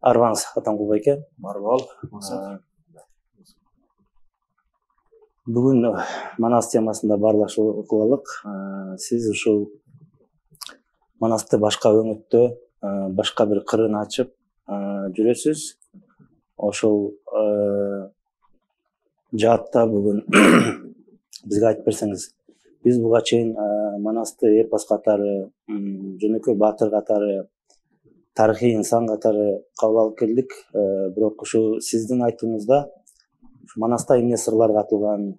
Арбаңыз Атамқұл байке. Марвал. Бүгін Манас темасында барлашылық қылалық. Сіз ушул Манасты башка өңүттө, башка бир кырын ачып жүрөсүз. Ошол жаатта бүгүн бизге айтып берсеңиз. Биз буга чейин Манасты эпос катары, жөнөкөй баатыр катары, тарыхый инсан катары кабыл алып келдик. Бирок ушу сиздин айтууңузда Манаста эмне сырлар катылган,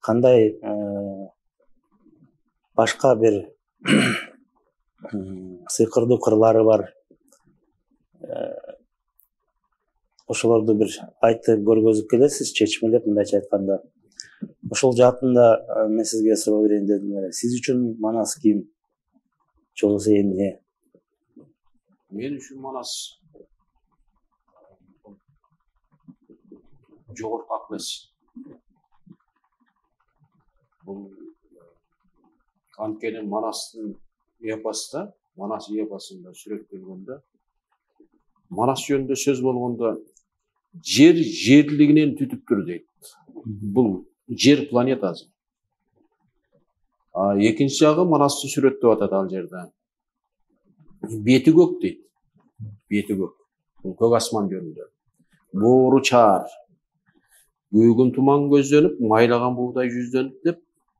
кандай башка бир сыйкырдуу кырлары бар, ошолорду бир айтып көргөзүп келесиз, чечмелеп, мындайча айтканда. Ошол жаатында мен сизге суроо берейин дедим. Сиз үчүн Манас ким? Же болбосо эмне? Мен үчүн Манас жогорку акыл-эс. Бул анткени Манастын эпосунда, Манас эпосунда сүрөттөлгөндө, Манас жөнүндө сөз болгондо жер жерлигинен түтүптүр дейт. Бул жер планетасы. Экинчи жагы Манасты сүрөттөп атат ал жерде. Бети көк дейт. Бети көк. Бул көк асман жөнүндө. Боору чаар. Көөгүн туман көздөнүп, майлаган буудай жүздөнүп деп,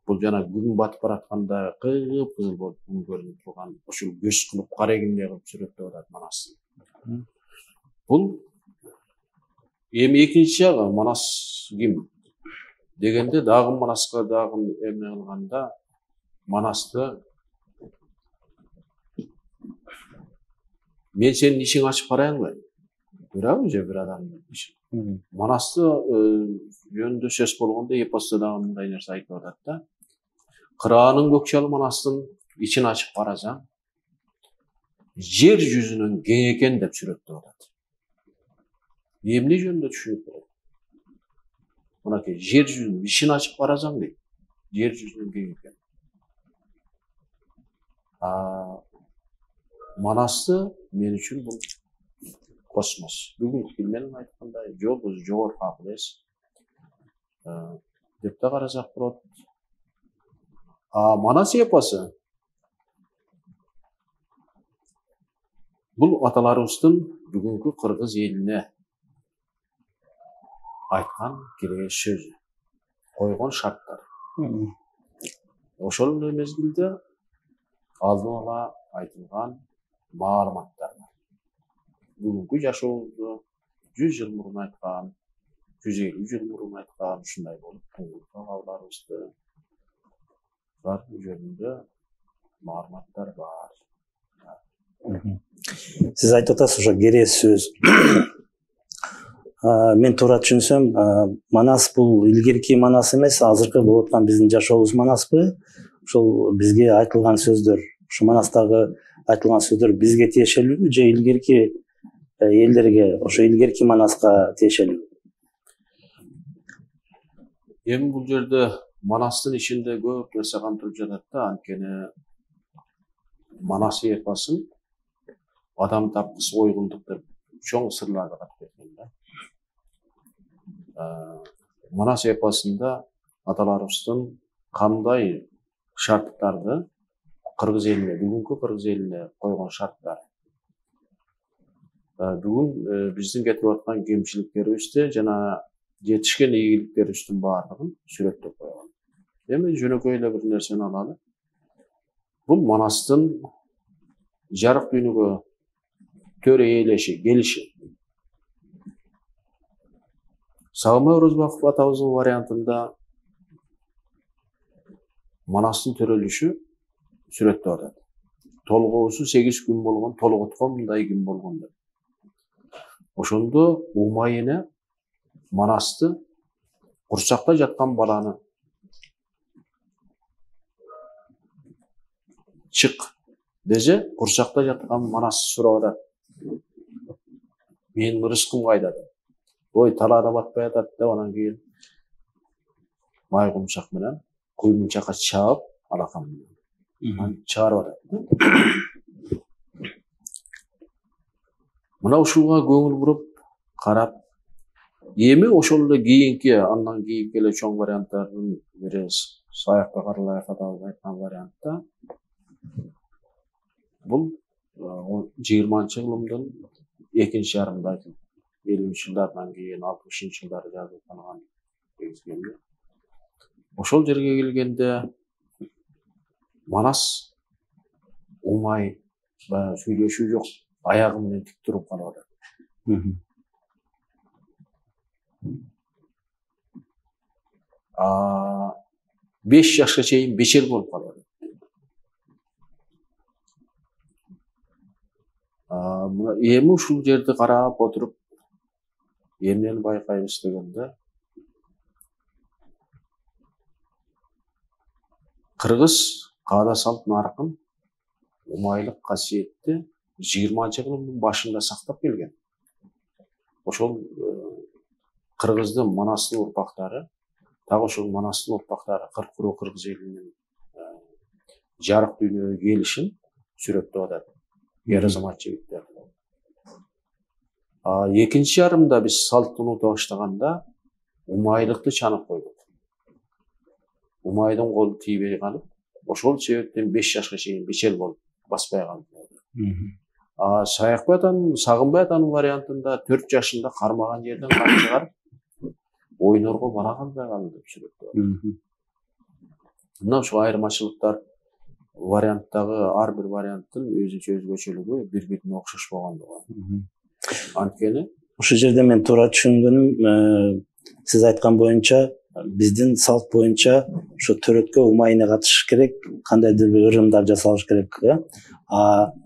бул жана күн батып баратканда кып-кызыл болуп күн көрүнүп турган, ошол көз кылып карегиндей кылып сүрөттөп атат Манасты. Бул эми экинчи жагы Манас ким дегенде, дагы Манаска дагы эмне кылганда, Манасты мен сенин ишиң ачып карайынбы? Көрөбү же бир адамдын ишин? Манасты жөнүндө сөз болгондо эпосто дагы мындай нерсе айтып атат да. Кыраанын көкчалы Манастын ичин ачып карасаң, жер жүзүнүн кең экен деп сүрөттөп атат. Эмне жөнүндө түшүнүп берет? Мынакей жер жүзүнүн ичин ачып карасаң дейт. Жер жүзүнүн кең экен. Манасты мен үчүн бул космос. Бүгүнкү тил менен айтканда, жогорку акыл-эс деп да карасак болот. Манас эпосу бул аталарыбыздын бүгүнкү кыргыз элине айткан киреш сөзү, койгон шарттар. Ошол мезгилде алдын ала айтылган маалыматтар. Бүгүнкү жашообузду 100 жыл мурун айткан, 150 жыл мурун айткан, ушундай болуп, кабыларыбызды бар жөнүндө маалыматтар бар. Сиз айтып атасыз ошо керес сөз. Мен туура түшүнсөм, Манас бул илгерки Манас эмес, азыркы болуп аткан биздин жашообуз Манаспы? Ошол бизге айтылган сөздөр, ушу Манастагы айтылган сөздөр бизге тиешелүүбү же илгерки элдерге, ошо илгерки Манаска тиешелүү? Эми бул жерде Манастын ичинде көп нерсе камтылып жатат да, анткени Манас эпосун адам тапкысы ойгундук деп чоң сырларды катып кеткен да. Манас эпосунда аталарыбыздын кандай шарттарды кыргыз элине, бүгүнкү кыргыз элине койгон шарттар. Бүгүн биздин кетип аткан кемчиликтерибизди жана жетишкен ийгиликтерибиздин баардыгын сүрөттөп койгон. Эми жөнөкөй эле бир нерсени алалы. Бул Манастын жарык дүйнөгө төрө ээлеши, келиши. Сагынбай Орозбаков атабыздын вариантында Манастын төрөлүшү сүрөттөп атат. Толгоосу 8 күн болгон, толготкон мындай күн болгон деп. Ошондо Умайыне Манасты курсакта жаткан баланы чык десе, курсакта жаткан Манас сурап атат. Менин рызкым кайда деп. Ой, талаада батпай атат деп, анан кийин майгумчак менен куймунчакка чаап, алакан менен чыгарып атат. Мына ушуга көңүл буруп карап, эми ошол эле кийинки, андан кийинки эле чоң варианттардын бири Саякка Каралаев атабыз айткан вариантта бул 20-кылымдын экинчи жарымында айтылып, 50-жылдардан кийин 60-жылдары жазылып калган кезгелде. Ошол жерге келгенде Манас умай сүйлөшүү жок, аягы менен тик туруп калып атат. 5 жашка чейин бечел болуп калып атат. Эми ушул жерди карап отуруп, эмнени байкайбыз дегенде, кыргыз каада салт наркын, умайлык касиетти 20-кылымдын башында сактап келген. Ошол кыргыздын Манастын урпактары, так ошол Манастын урпактары Кыркуру кыргыз элинин жарык дүйнөгө келишин сүрөттөп атат. Ер азамат жигиттер. Экинчи жарымда биз салтты унута баштаганда умайлыкты чанып койдук. Умайдын колу тийбей калып, ошол себептен 5 жашка чейин бечел болуп баспай калды. Сагынбай атанын вариантында 4 жашында кармаган жерден кат чыгарып, ойнорго бара калбай калды деп сүрөттөп. Мына ушул айырмачылыктар варианттагы ар бир варианттын өзүнчө өзгөчөлүгү бири-бирине окшош болгондугу. Анткени ушул жерде мен туура түшүнгөнүм, сиз айткан боюнча биздин салт боюнча ошо төрөткө умайына катышыш керек, кандайдыр бир ырымдар жасалыш керек.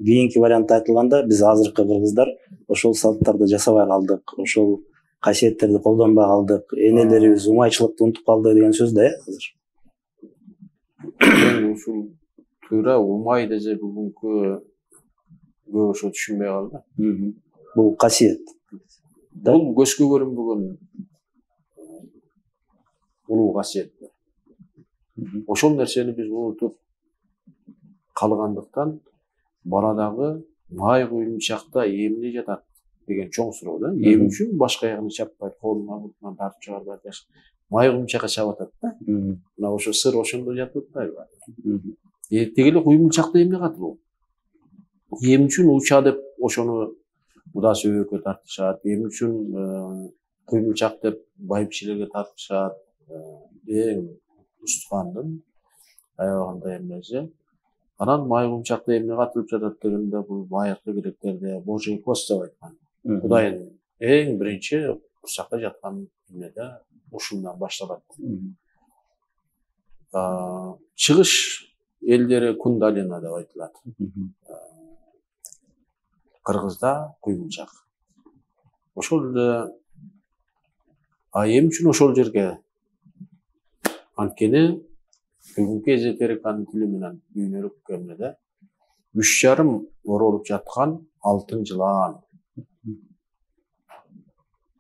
Кийинки вариантта айтылганда биз азыркы кыргыздар ошол салттарды жасабай калдык, ошол касиеттерди колдонбой калдык, энелерибиз умайчылыкты унутуп калды деген сөз да азыр. Ушул туура умай десе бүгүнкү көп ошо түшүнбөй калды. Бул касиет. Бул көзгө көрүнбөгөн улуу касиет. Ошол нерсени биз унутуп калгандыктан баладагы май куйумчакта эмне жатат деген чоң суроо да. Эми үчүн башка аягын чаппай, колуна муртунан тартып чыгарбай май куйумчакка чап атат да. Мына ошо сыр ошондо жатып атпайбы? Теги эле куйумчакта эмне катылуу? Эми үчүн уча деп ошону Куда сөбөккө тартышат, эми үчүн куйумчак деп байбичелерге тартышат. Эң устукандын аябагында эмнеси. Анан май куйумчакта эмне катылып жатат дегенде бул байыркы гректерде Божий кост деп айткан. Кудайдын эң биринчи курсакта жаткан эмнеде ушундан башталат. Чыгыш элдери кундалина деп айтылат. Кыргызда куйумчак. Ошол эле эми үчүн ошол жерге анткени бүгүнкү эзотериканын тили менен дүйнөлүк эмнеде 3,5 оролуп жаткан алтын жылаан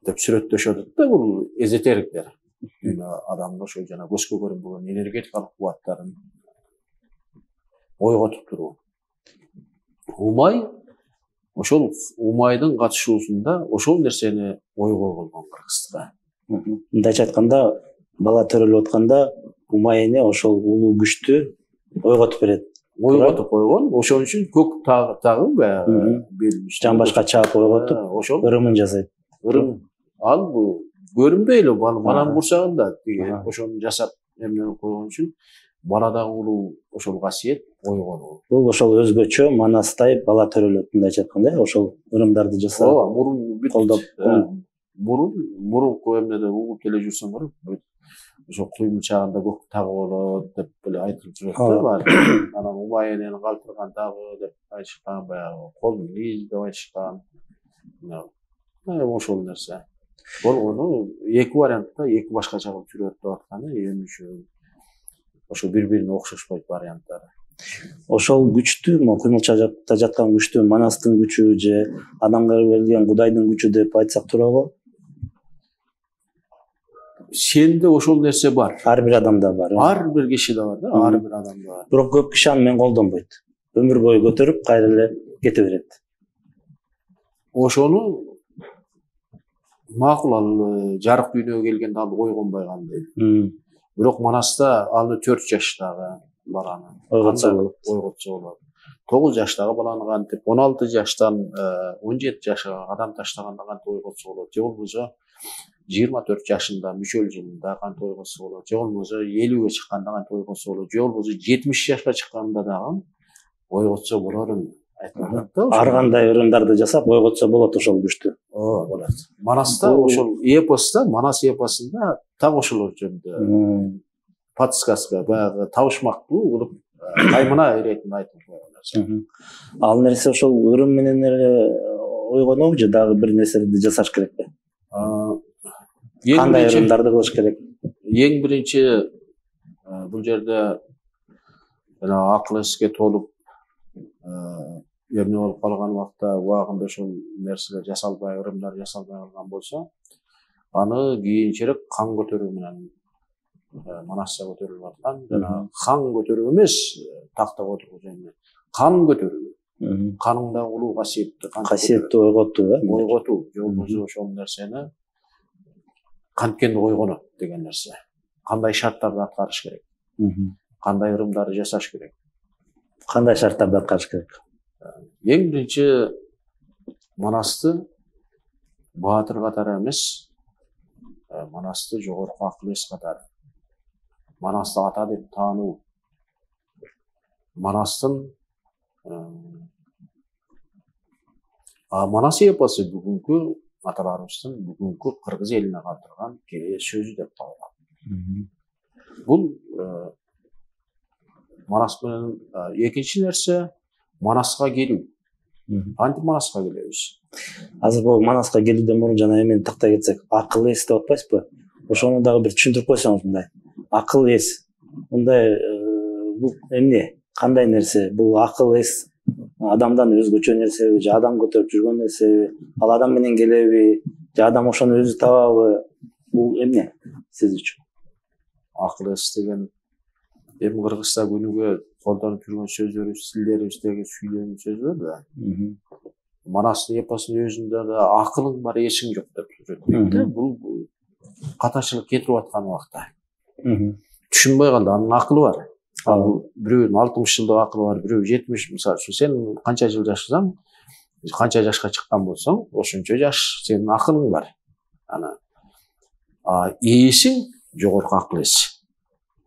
деп сүрөттөшөт да бул эзотериктер. Дүйнө адамды ошо жана көзгө көрүнбөгөн энергетикалык кубаттарын ойготуп туруу. Умай ошол умайдын катышуусунда ошол нерсени ойгой болгон кыргызда. Мындайча айтканда, бала төрөлүп атканда умай эне ошол улуу күчтү ойготуп берет. Ойготуп койгон, ошон үчүн көк тагын баягы жамбашка чаап ойготуп, ошол ырымын жасайт. Ырым. Ал бул көрүнбөй эле баланын курсагында ошону жасап эмнени койгон үчүн баладагы улуу ошол касиет ойгонуу. Бул ошол өзгөчө манастай бала төрөлөт, мындайча айтканда, ошол ырымдарды жасап, мурун колдоп. Мурунку эмнеде угуп эле жүрсөң көрөт, ошо куйумчагында көк тагы болот деп эле айтылып жүрөт да. Анан умай энени калтырган дагы деп айтышкан, баягы колун низ деп айтышкан. Ошол нерсе болгону эки вариантта эки башкача кылып сүрөттөп атканы эми үчүн ошо бири-бирине окшошпойт варианттары. Ошол күчтү, куймулчакта жаткан күчтү Манастын күчү же адамга берилген Кудайдын күчү деп айтсак туурабы? Сенде ошол нерсе бар. Ар бир адамда бар. Ар бир кишиде бар да, ар бир адамда бар. Бирок көп киши аны менен колдонбойт. Өмүр бою көтөрүп, кайра эле кете берет. ошону макул ал жарык дүйнөгө келгенде ал ойгонбой калды. Бирок Манаста аны 4 жаштагы баланы ойготсо болот. 9 жаштагы баланы кантип 16 жаштан 17 жашка кадам таштаганда кантип ойготсо болот. Же болбосо 24 жашында мүчөл жылында кантип ойготсо болот. Же болбосо 50ге чыкканда кантип ойготсо болот. Же болбосо 70 жашка чыкканда дагы ойготсо болорун айтылат да. Ар кандай ырымдарды жасап ойготсо болот ошол күчтү. Болот. Манаста ошол эпоста, Манас эпосунда так ошолор жөнүндө подсказка, баягы табышмактуу кылып каймана иретин айтып койгон. Ал нерсе ошол ырым менен эле ойгонобу же дагы бир нерселерди жасаш керекпи? Кандай ырымдарды кылыш керек? Эң биринчи бул жерде жана акыл эске толуп эмне болуп калган убакта убагында ошол нерселер жасалбай, ырымдар жасалбай калган болсо, аны кийинчерээк кан көтөрүү менен Манасса көтөрүлүп аткан. Жана хан көтөрүү эмес, тактага отургузуу эмне, кан көтөрүү. Каныңда улуу касиеттүү ойготуу, ойготуу. Же болбосо ошол нерсени канткен ойгонот деген нерсе. Кандай шарттарды аткарыш керек? Кандай ырымдарды жасаш керек? Кандай шарттарды аткарыш керек? Эң биринчи Манасты баатыр катары эмес, Манасты жогорку акыл эс катары. Манасты ата деп таануу. Манастын Манас эпосу бүгүнкү аталарыбыздын бүгүнкү кыргыз элине калтырган кээ сөзү деп табылат. Бул Манас менен экинчи нерсе Манаска келүү. Кантип Манаска келебиз? Азыр бул Манаска келүүдөн мурун жана эмени тактай кетсек, акыл эс деп атпайсызбы? Ошону дагы бир түшүндүрүп койсоңуз мындай. Акыл эс мындай бул эмне? Кандай нерсе? Бул акыл эс адамдан өзгөчө нерсеби, же адам көтөрүп жүргөн нерсеби? Ал адам менен келеби, же адам ошону өзү табабы? Бул эмне сиз үчүн? Акыл эс деген эми кыргызда күнүгө колдонуп жүргөн сөздөрүбүз, тилдерибиздеги сүйлөгөн сөздөр да. Манастын эпосунун өзүндө да акылың бар, эсиң жок деп сүрөттөйт. Бул катачылык кетирип аткан убакта түшүнбөй калды, анын акылы бар. Ал бирөөнүн 60 жылдык акылы бар, бирөө 70, мисалы үчүн сен канча жыл жашасаң, канча жашка чыккан болсоң, ошончо жаш сенин акылың бар. Ана ээсиң жогорку акыл эс.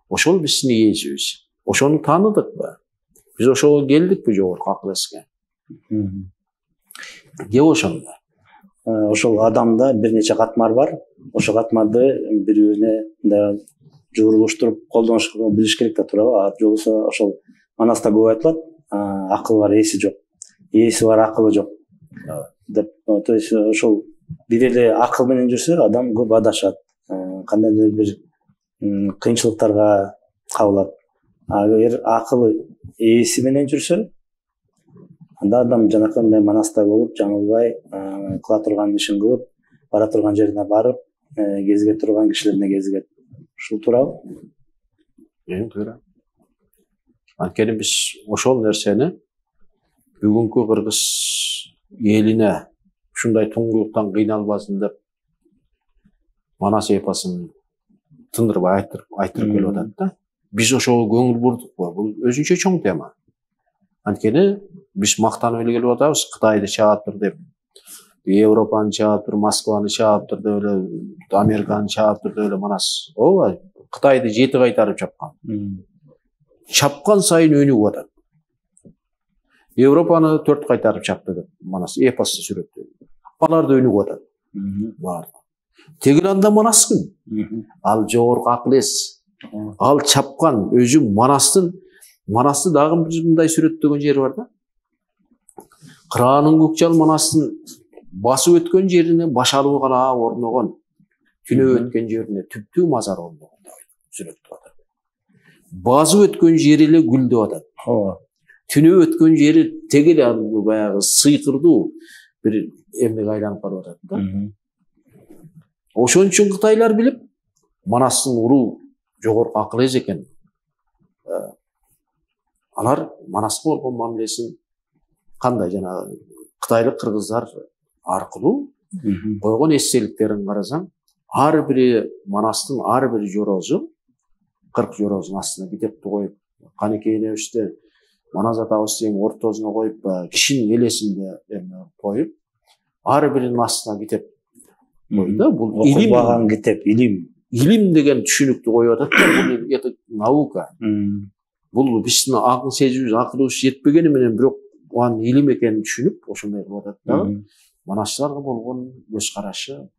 Ошол биздин ээсибиз. Ошону тааныдыкпы? Биз ошого келдикпи жогорку акыл эске? Же ошондо? Ошол адамда бир нече катмар бар. Ошол катмарды бири-бирине жуурулуштуруп колдонуш билиш керек да, туурабы? Же болбосо ошол Манаста көп айтылат, акылы бар, ээси жок. Ээси бар, акылы жок деп. То есть ошол бир эле акыл менен жүрсө, адам көп адашат. Кандайдыр бир кыйынчылыктарга кабылат. Эгер акылы ээси менен жүрсө, анда адам жанакындай Манаста болуп, жаңылбай, кыла турган ишин кылып, бара турган жерине барып, кезиге турган кишилерине кезигет. Ушул туурабы? Туура. Анткени биз ошол нерсени бүгүнкү кыргыз элине ушундай туңгулуктан кыйналбасын деп Манас эпосун тындырбай айтырып келип атат да. Биз ошого көңүл бурдукпу? Бул өзүнчө чоң тема. Анткени биз мактанып эле келип атабыз, Кытайды чааптыр деп, Европаны чааптыр, Москваны чааптыр деп эле, Американы чааптыр деп эле Манас. Ооба, Кытайды 7 кайтарып чапкан. Чапкан сайын өнүгүп атат. Европаны 4 кайтарып чапты деп Манас эпосто сүрөттөйт. Алар да өнүгүп атат. Бар. Тегеранда Манаскын. Ал жогорку акыл эс. Ал чапкан өзү Манасты дагы бир мындай сүрөттөгөн жери бар да. Кыраанын көкжал Манастын басып өткөн жерине башалуу калаа орногон, түнөп өткөн жерине түптүү мазар орногон деп сүрөттөп атат. Басып өткөн жери эле гүлдөп атат. Түнөп өткөн жери теге эле баягы сыйкырдуу бир эмнеге айланып калып атат да. Ошон үчүн кытайлар билип, Манастын уруу жогорку акыл эс экен. Алар Манаска болгон мамилесин кандай жана кытайлык кыргыздар аркылуу койгон эстеликтерин карасаң, ар бири Манастын ар бир жорозу 40 жорозунун астына китепти коюп, Канекейнебизде Манас атабыз тең ортосуна коюп, кишинин элесинде коюп, ар биринин астына китеп койду да. Бул окулбаган китеп, илим деген түшүнүктү коюп атат да. Бул это наука. Бул биздин акыл сезүүбүз, акылыбыз жетпегени менен бирок анын илим экенин түшүнүп, ошондой кылып атат да. Манастарга болгон көз карашы,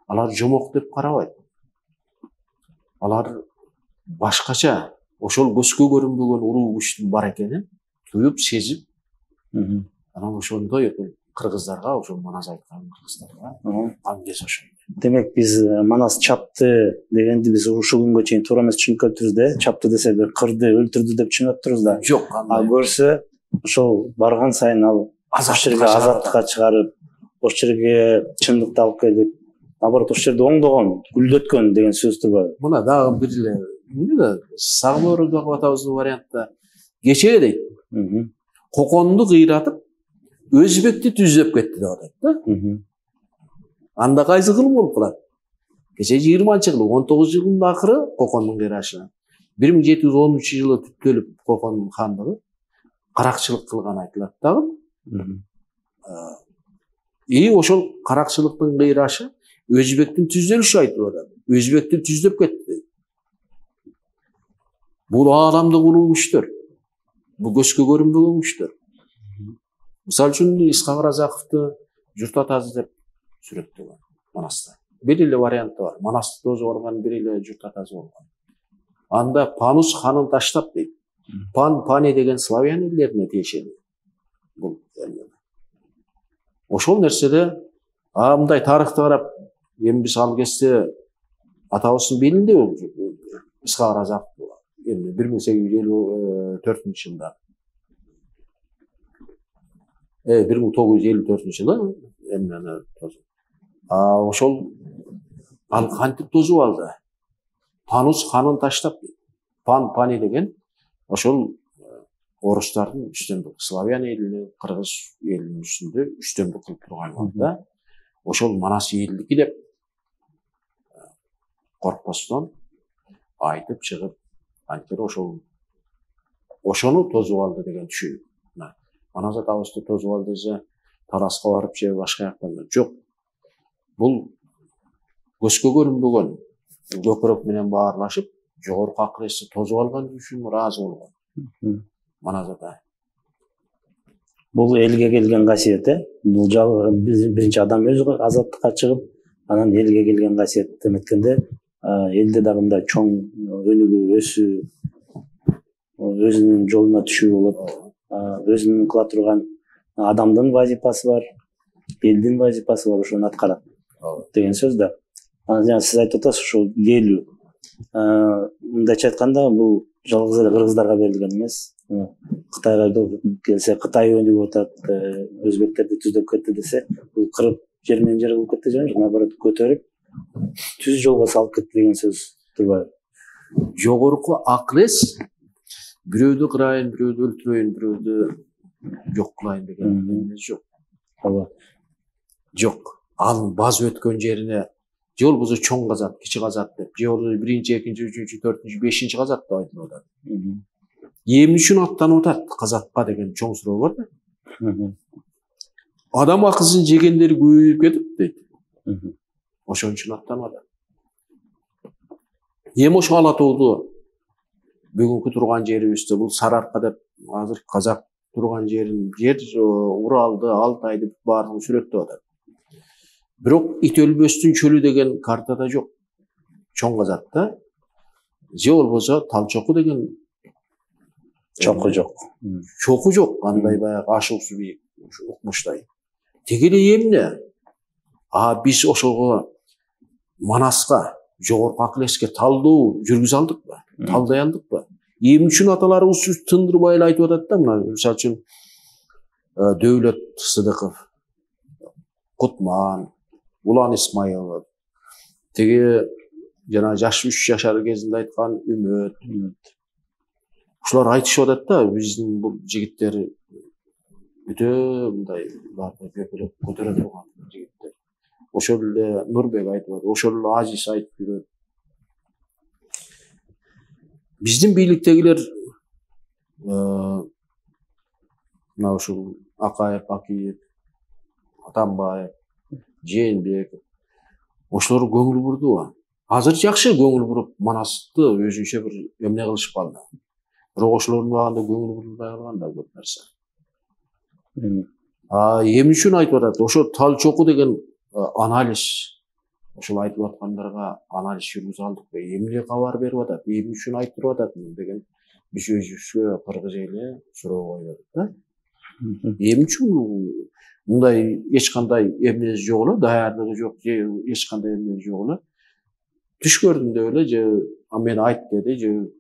алар жомок деп карабайт. Алар башкача, ошол көзгө көрүнбөгөн уруу күчтүн бар экенин туюп, сезип, анан ошондой кыргыздарга, ошол Манас айткан кыргыздарга аңгез ошондой. Демек биз Манас чапты дегенди биз ушул күнгө чейин туура эмес түшүнүп келиптирбиз да. Чапты десе бир кырды, өлтүрдү деп түшүнүп атпырбыз да. Жок, а көрсө ошол барган сайын ал ошол жерге азаттыкка чыгарып, ошол жерге чындыкты алып келип, наоборот ошол жерде оңдогон, гүлдөткөн деген сөз турбайбы? Мына дагы бир эле Сагыборов атабыздын вариантта кечээ дейт. Коконду кыйратып, Өзбекти түздөп кетти деп атат да. Анда кайсы кылым болуп калат? Кечээ 20-жылы, 19-жылдын акыры Кокондун кыйрашы. 1713-жылы түптөлүп Кокондун хандыгы каракчылык кылган айтылат дагы. Ошол каракчылыктын кыйрашы Өзбектин түздөлүшү айтылып атат. Өзбекти түздөп кетти. Бул ааламдык улуу күчтөр. Бул көзгө көрүнбөгөн күчтөр. Мисалы үчүн Исхак Разаковду журт атасы деп сүрөттөгөн Манаста. Бир эле варианты бар. Манасты тосуп алган бир эле журт атасы болгон. Анда Панус ханын таштап дейт. Пани деген славян элдерине тиешелүү. Бул ошол нерседе мындай тарыхты карап, эми биз ал кезде атабыздын белинде Исхак Разаков 1854-жылда 1954-жылы эмнени тосуп. Ошол ал кантип тосуп алды? Панус ханын таштап, Пани деген ошол орустардын үстөмдүк, славян элини, кыргыз элинин үстүндө үстөмдүк кылып турган убакта ошол Манас элдики деп коркпостон айтып чыгып, анткени ошону тосуп алды деген түшүнүк. Манас атабызды тосуп алды десе, Тараска барып же башка жактан жок. Бул көзгө көрүнбөгөн көпүрөк менен баарлашып, жогорку акыл эсти тосуп алган үчүн ыраазы болгон. Манас ата. Бул элге келген касиет, бул биринчи адам өзү азаттыкка чыгып, анан элге келген касиет деметкенде, элде дагы мындай чоң өнүгүү, өсүү, өзүнүн жолуна түшүү болот. Өзүнүн кыла турган адамдын вазипасы бар, элдин вазипасы бар, ошону аткарат деген сөз да. Жана сиз айтып атасыз ушул келүү. Мындайча айтканда, бул жалгыз эле кыргыздарга берилген эмес. Кытайга келсе, Кытай өнүгүп атат, өзбектерди түздөп кетти десе, бул кырып жер менен жер кылып кетти жана наоборот көтөрүп түз жолго салып кетти деген сөз турбайбы? Жогорку акыл эс бирөөдү кырайын, бирөөдү өлтүрөйүн, бирөөдү жок кылайын деген эмес жок. Жок. Ал баз өткөн жерине же болбосо чоң казат, кичи казат деп, же болбосо 1-чи, 2-чи, 3-чү, 4-чү, 5-чи казат деп айтылып атат. Эмне үчүн аттанып атат казатка деген чоң суроо бар да. Адам акысын жегендери көбөйүп кетип дейт. Ошон үчүн аттанып атат. Эми ошо Ала тоодо бүгүнкү турган жерибизде бул Сарыарка деп азыр казак турган жерин, жер Уралды, Алтайды баарын сүрөттөп атат. Бирок ит өлбөстүн чөлү деген картада жок. Чоң казатта же болбосо Талчоку деген чоку жок. Чоку жок, андай баягы ашуусу бийик укмуштай. Тегири эмне? Биз ошого Манаска, жогорку акыл эске талдоо жүргүзө алдыкпы? Талдай алдыкпы? Эмне үчүн аталарыбыз тындырбай эле айтып атат да, мына мисалы үчүн Дөөлөт Сыдыков, Кутман, Улан Исмаилов, теги жана 3 жашар кезинде айткан Үмөт. Ушулар айтышып атат да, биздин бул жигиттер өтө мындай барды көпүрөп көтөрө турган жигиттер. Ошол эле Нурбек айтып атат, ошол эле Азиз айтып жүрөт. Биздин бийликтегилер мына ушул Акаев, Акиев, Атамбаев, Жээнбеков ошолор көңүл бурдубу? Азыр жакшы көңүл буруп, Манасты өзүнчө бир эмне кылышып калды. Бирок ошолордун убагында көңүл бурулбай калган да көп нерсе. Эмне үчүн айтып атат? Ошо тал чоку деген анализ, ошол айтып аткандарга анализ жүргүзүп алдыкпы? Эмне кабар берип атат? Эмне үчүн айтып атат деген биз өзүбүзгө кыргыз эли суроо коюп атат да. Эмне үчүн мындай эч кандай эмнеси жок эле, даярдыгы жок, эч кандай эмнеси жок эле. Түш көрдүм деп эле, же мен айт деди, же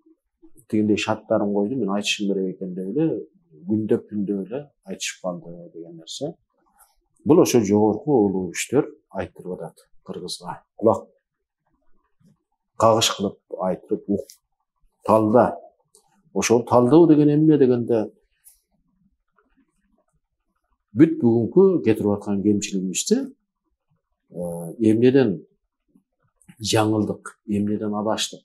тигиндей шарттарын койду, мен айтышым керек экен деп эле, күндөп түндөп эле айтышып калды деген нерсе. Бул ошо жогорку улуу күчтөр айтып атат кыргызга. Кулак кагыш кылып айтып, талда. Ошол талдоо деген эмне дегенде бүт бүгүнкү кетирип аткан кемчилигибизди эмнеден жаңылдык, эмнеден адаштык.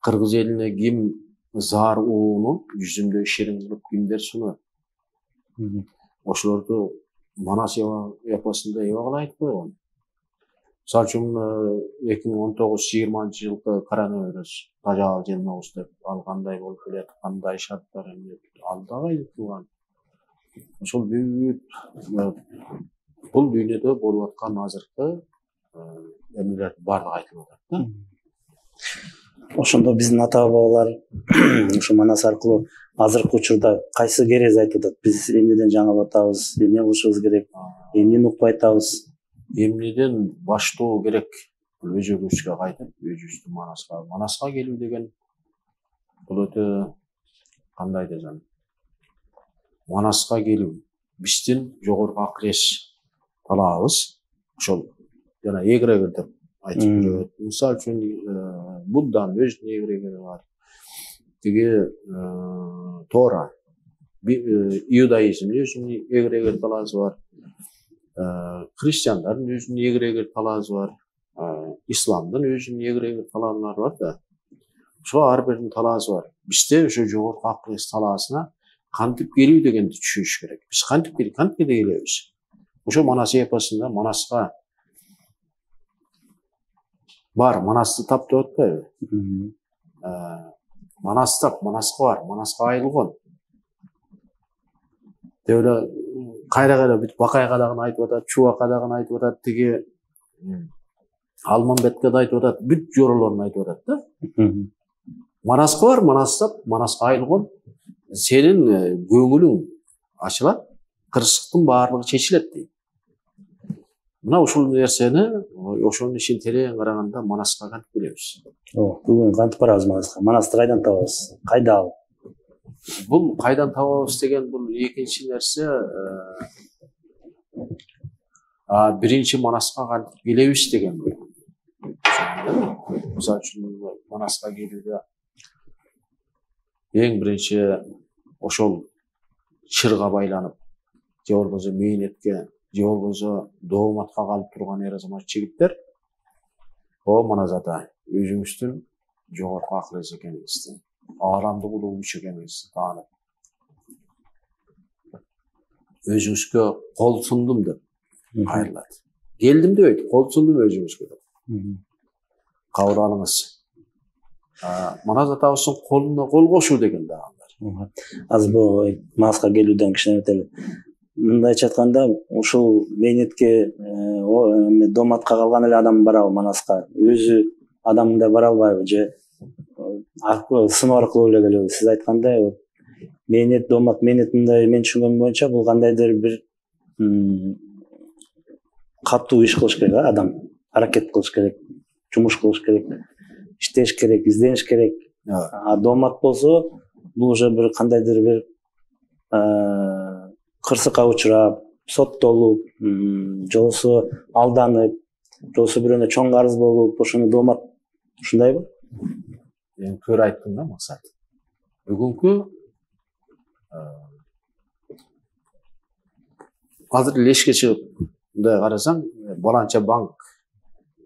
Кыргыз элине ким зар ууну жүзүндө ширин кылып кимдер сунат. Ошолорду Манас эпосунда эбагала айтып койгон. Мисалы үчүн 2019-20 жылкы коронавирус тажал желмобуз деп ал кандай болуп келет, кандай шарттар ал дагы айтып турган. Ошол бүт бул дүйнөдө болуп аткан азыркы эмнелер баардыгы айтылып атат да. Ошондо биздин ата бабалар ушу Манас аркылуу азыркы учурда кайсы керез айтып атат? Биз эмнеден жаңылып атабыз, эмне кылышыбыз керек, эмнени укпай атабыз? Эмнеден баштоо керек? Бул өзүбүзгө кайтып, өзүбүздүн Манаска келүү деген бул өтө кандай десем, Манаска келүү биздин жогорку акыл эс талабыбыз. Ошол жана эгрегор деп айтып жүрөт. Мисалы үчүн Будданын өзүнүн эгрегори бар. Тиги Тора, иудаизмдин өзүнүн эгрегор талаасы бар. Христиандардын өзүнүн эгрегор талаасы бар. Исламдын өзүнүн эгрегор талаалары бар да. Ошо ар биринин талаасы бар. Бизде ошо жогорку акыл эс талаасына кантип келүү дегенди түшүнүш керек. Биз кантип келебиз? Ошо Манас эпосунда Манаска бар, Манасты тап деп атпайбы? Манас тап, Манаска бар, Манаска айылгон. Деп эле кайра бүт Бакай кадагын айтып атат, Чуба кадагын айтып атат, тиги Алмамбетке да айтып атат, бүт жоролорун айтып атат да. Манаска бар, Манас тап, Манаска айылгон. Сенин көңүлүң ачылат, кырсыктын баардыгы чечилет дейт. Мына ушул нерсени, ошонун ишин терең караганда Манаска кантип келебиз? Бүгүн кантип барабыз Манаска? Манасты кайдан табабыз? Кайда ал? Бул кайдан табабыз деген бул экинчи нерсе. Биринчи Манаска кантип келебиз деген. Мисалы үчүн Манаска келүүдө эң биринчи ошол чырга байланып, же болбосо мээнетке, же болбосо дооматка калып турган эр азамат жигиттер, Манас ата, өзүңүздүн жогорку акыл эс экениңизди, ааламдык улуу күч экениңизди таанып, өзүңүзгө кол сундум деп кайрылат. Келдим дебейт, кол сундум өзүңүзгө деп. Кабыл алыңыз. Манас атабыздын колуна кол кошуу деген да бар. Азыр бул Манаска келүүдөн кичине өтөлү. Мындайча айтканда, ушул мээнетке, дооматка калган эле адам барабы Манаска? Өзү адам мындай бара албайбы, же сыноо аркылуу эле келеби? Сиз айткандай, мээнет, доомат, мээнет мындай, мен түшүнгөнүм боюнча бул кандайдыр бир катуу иш кылыш керек, адам аракет кылыш керек, жумуш кылыш керек, иштеш керек, издениш керек. Доомат болсо, бул уже бир кандайдыр бир кырсыкка учурап, соттолуп, же болбосо алданып, же болбосо бирөөнө чоң карыз болуп, ошону доомат ушундайбы? Туура айттың да, Максат. Бүгүнкү азыр лешке чыгып мындай карасаң, баланча банк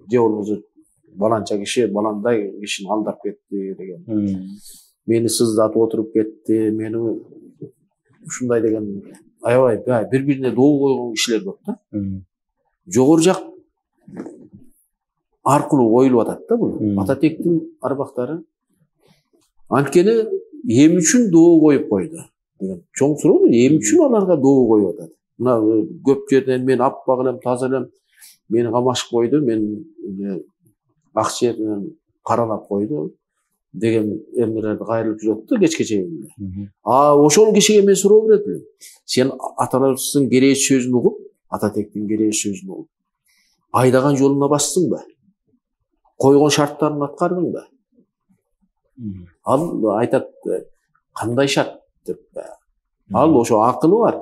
же болбосо баланча киши баландай кишини алдап кетти деген. Мени сыздатып отуруп кетти, мени ушундай деген аябай бири-бирине доо койгон кишилер көп да. Жогору жак аркылуу коюлуп атат да бул. Ататектин арбактары. Анткени эми үчүн доо коюп койду деген чоң суроо. Эми үчүн аларга доо коюп атат. Мына көп жерден мен аппак элем, таза элем, мени камашып койду, мен ак жерден каралап койду деген эмнелерди кайрылып жүрөт да кечке чейин. Ошол кишиге мен суроо берет элем. Сен аталарыбыздын кереет сөзүн угуп, Ататектин кереет сөзүн угуп, айдаган жолуна бастыңбы? Койгон шарттарын аткардыңбы? Ал айтат, кандай шарт деп. Ал ошо акылы бар.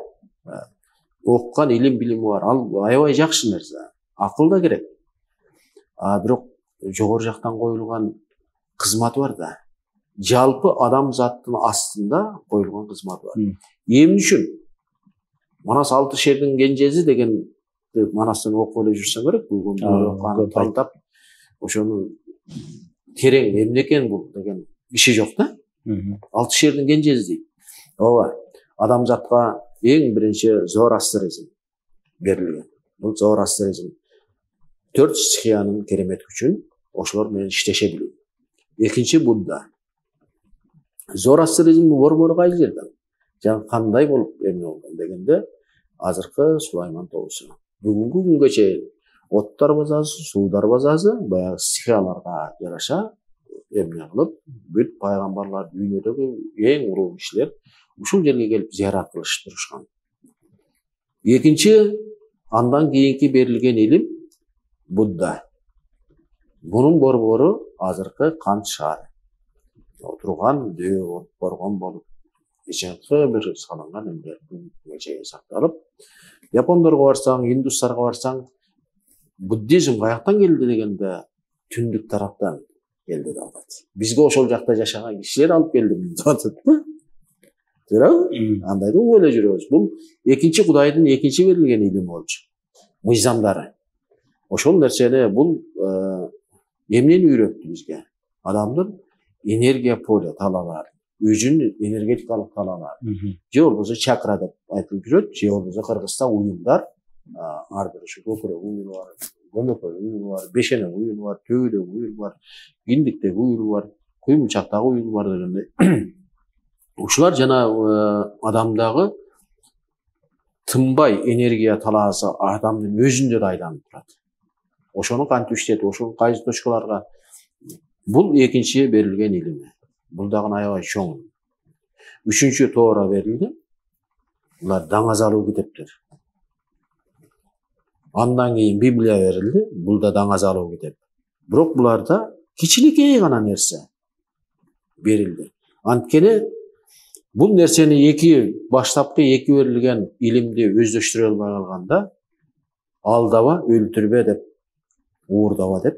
Оккан илим билими бар. Ал аябай жакшы нерсе. Акыл да керек. Бирок жогору жактан коюлган кызматы бар да. Жалпы адам заттын астында коюлган кызматы бар. Эмне үчүн? Манас 6 шердин кенжеси деген Манастан окуп эле жүрсөң керек. Бул талтап ошону терең эмне экен бул деген иши жок да. 6 шердин кенжеси дейт. Ооба. Адамзатка эң биринчи зороастризм берилген. Бул зороастризм 4 стихиянын керемет күчүн ошолор менен иштеше билүү. Экинчи Будда. Зороастризмдин борбору кайсы жерден? Жана кандай болуп эмне болгон дегенде азыркы Сулайман тобусу. Бүгүнкү күнгө чейин оттар базасы, суудар базасы баягы стихияларга жараша эмне кылып, бүт пайгамбарлар дүйнөдөгү эң улуу кишилер ушул жерге келип зиярат кылышып турушкан. Экинчи, андан кийинки берилген илим Будда. Бунун борбору азыркы Кант шаары. Отурган дөө боргон болуп, ичинки бир салынган эмнелердин чейин сакталып, япондорго барсаң, индустарга барсаң, буддизм каяктан келди дегенде түндүк тараптан келди деп атат. Бизге ошол жакта жашаган кишилер алып келди деп атат да. Туурабы? Андайды ойлой жүрөбүз. Бул экинчи Кудайдын экинчи берилген илими болчу. Мыйзамдары. Ошол нерсени бул эмнени үйрөттү бизге? Адамдын энергия поля талаалары, өзүнүн энергетикалык талаалары. Же болбосо чакра деп айтылып жүрөт, же болбосо кыргызча уюмдар, ар бир ушу көкүрөк уюму бар, көмөкөй уюму бар, бешенек уюму бар, төбөдөгү уюму бар, киндиктеги уюму бар, куймунчактагы уюму бар дегендей. Ушулар жана адамдагы тынбай энергия талаасы адамдын өзүндө да айланып турат. Ошону кантип иштетип, ошол кайсы точкаларга бул экинчи берилген илими. Бул дагы аябай чоң. Үчүнчү Тора берилди. Булар даңазалуу китептер. Андан кийин Библия берилди. Бул да даңазалуу китеп. Бирок буларда кичинекей гана нерсе берилди. Анткени бул нерсени баштапкы эки берилген илимди өздөштүрө албай калганда, алдаба, өлтүрбө деп, уурдаба деп,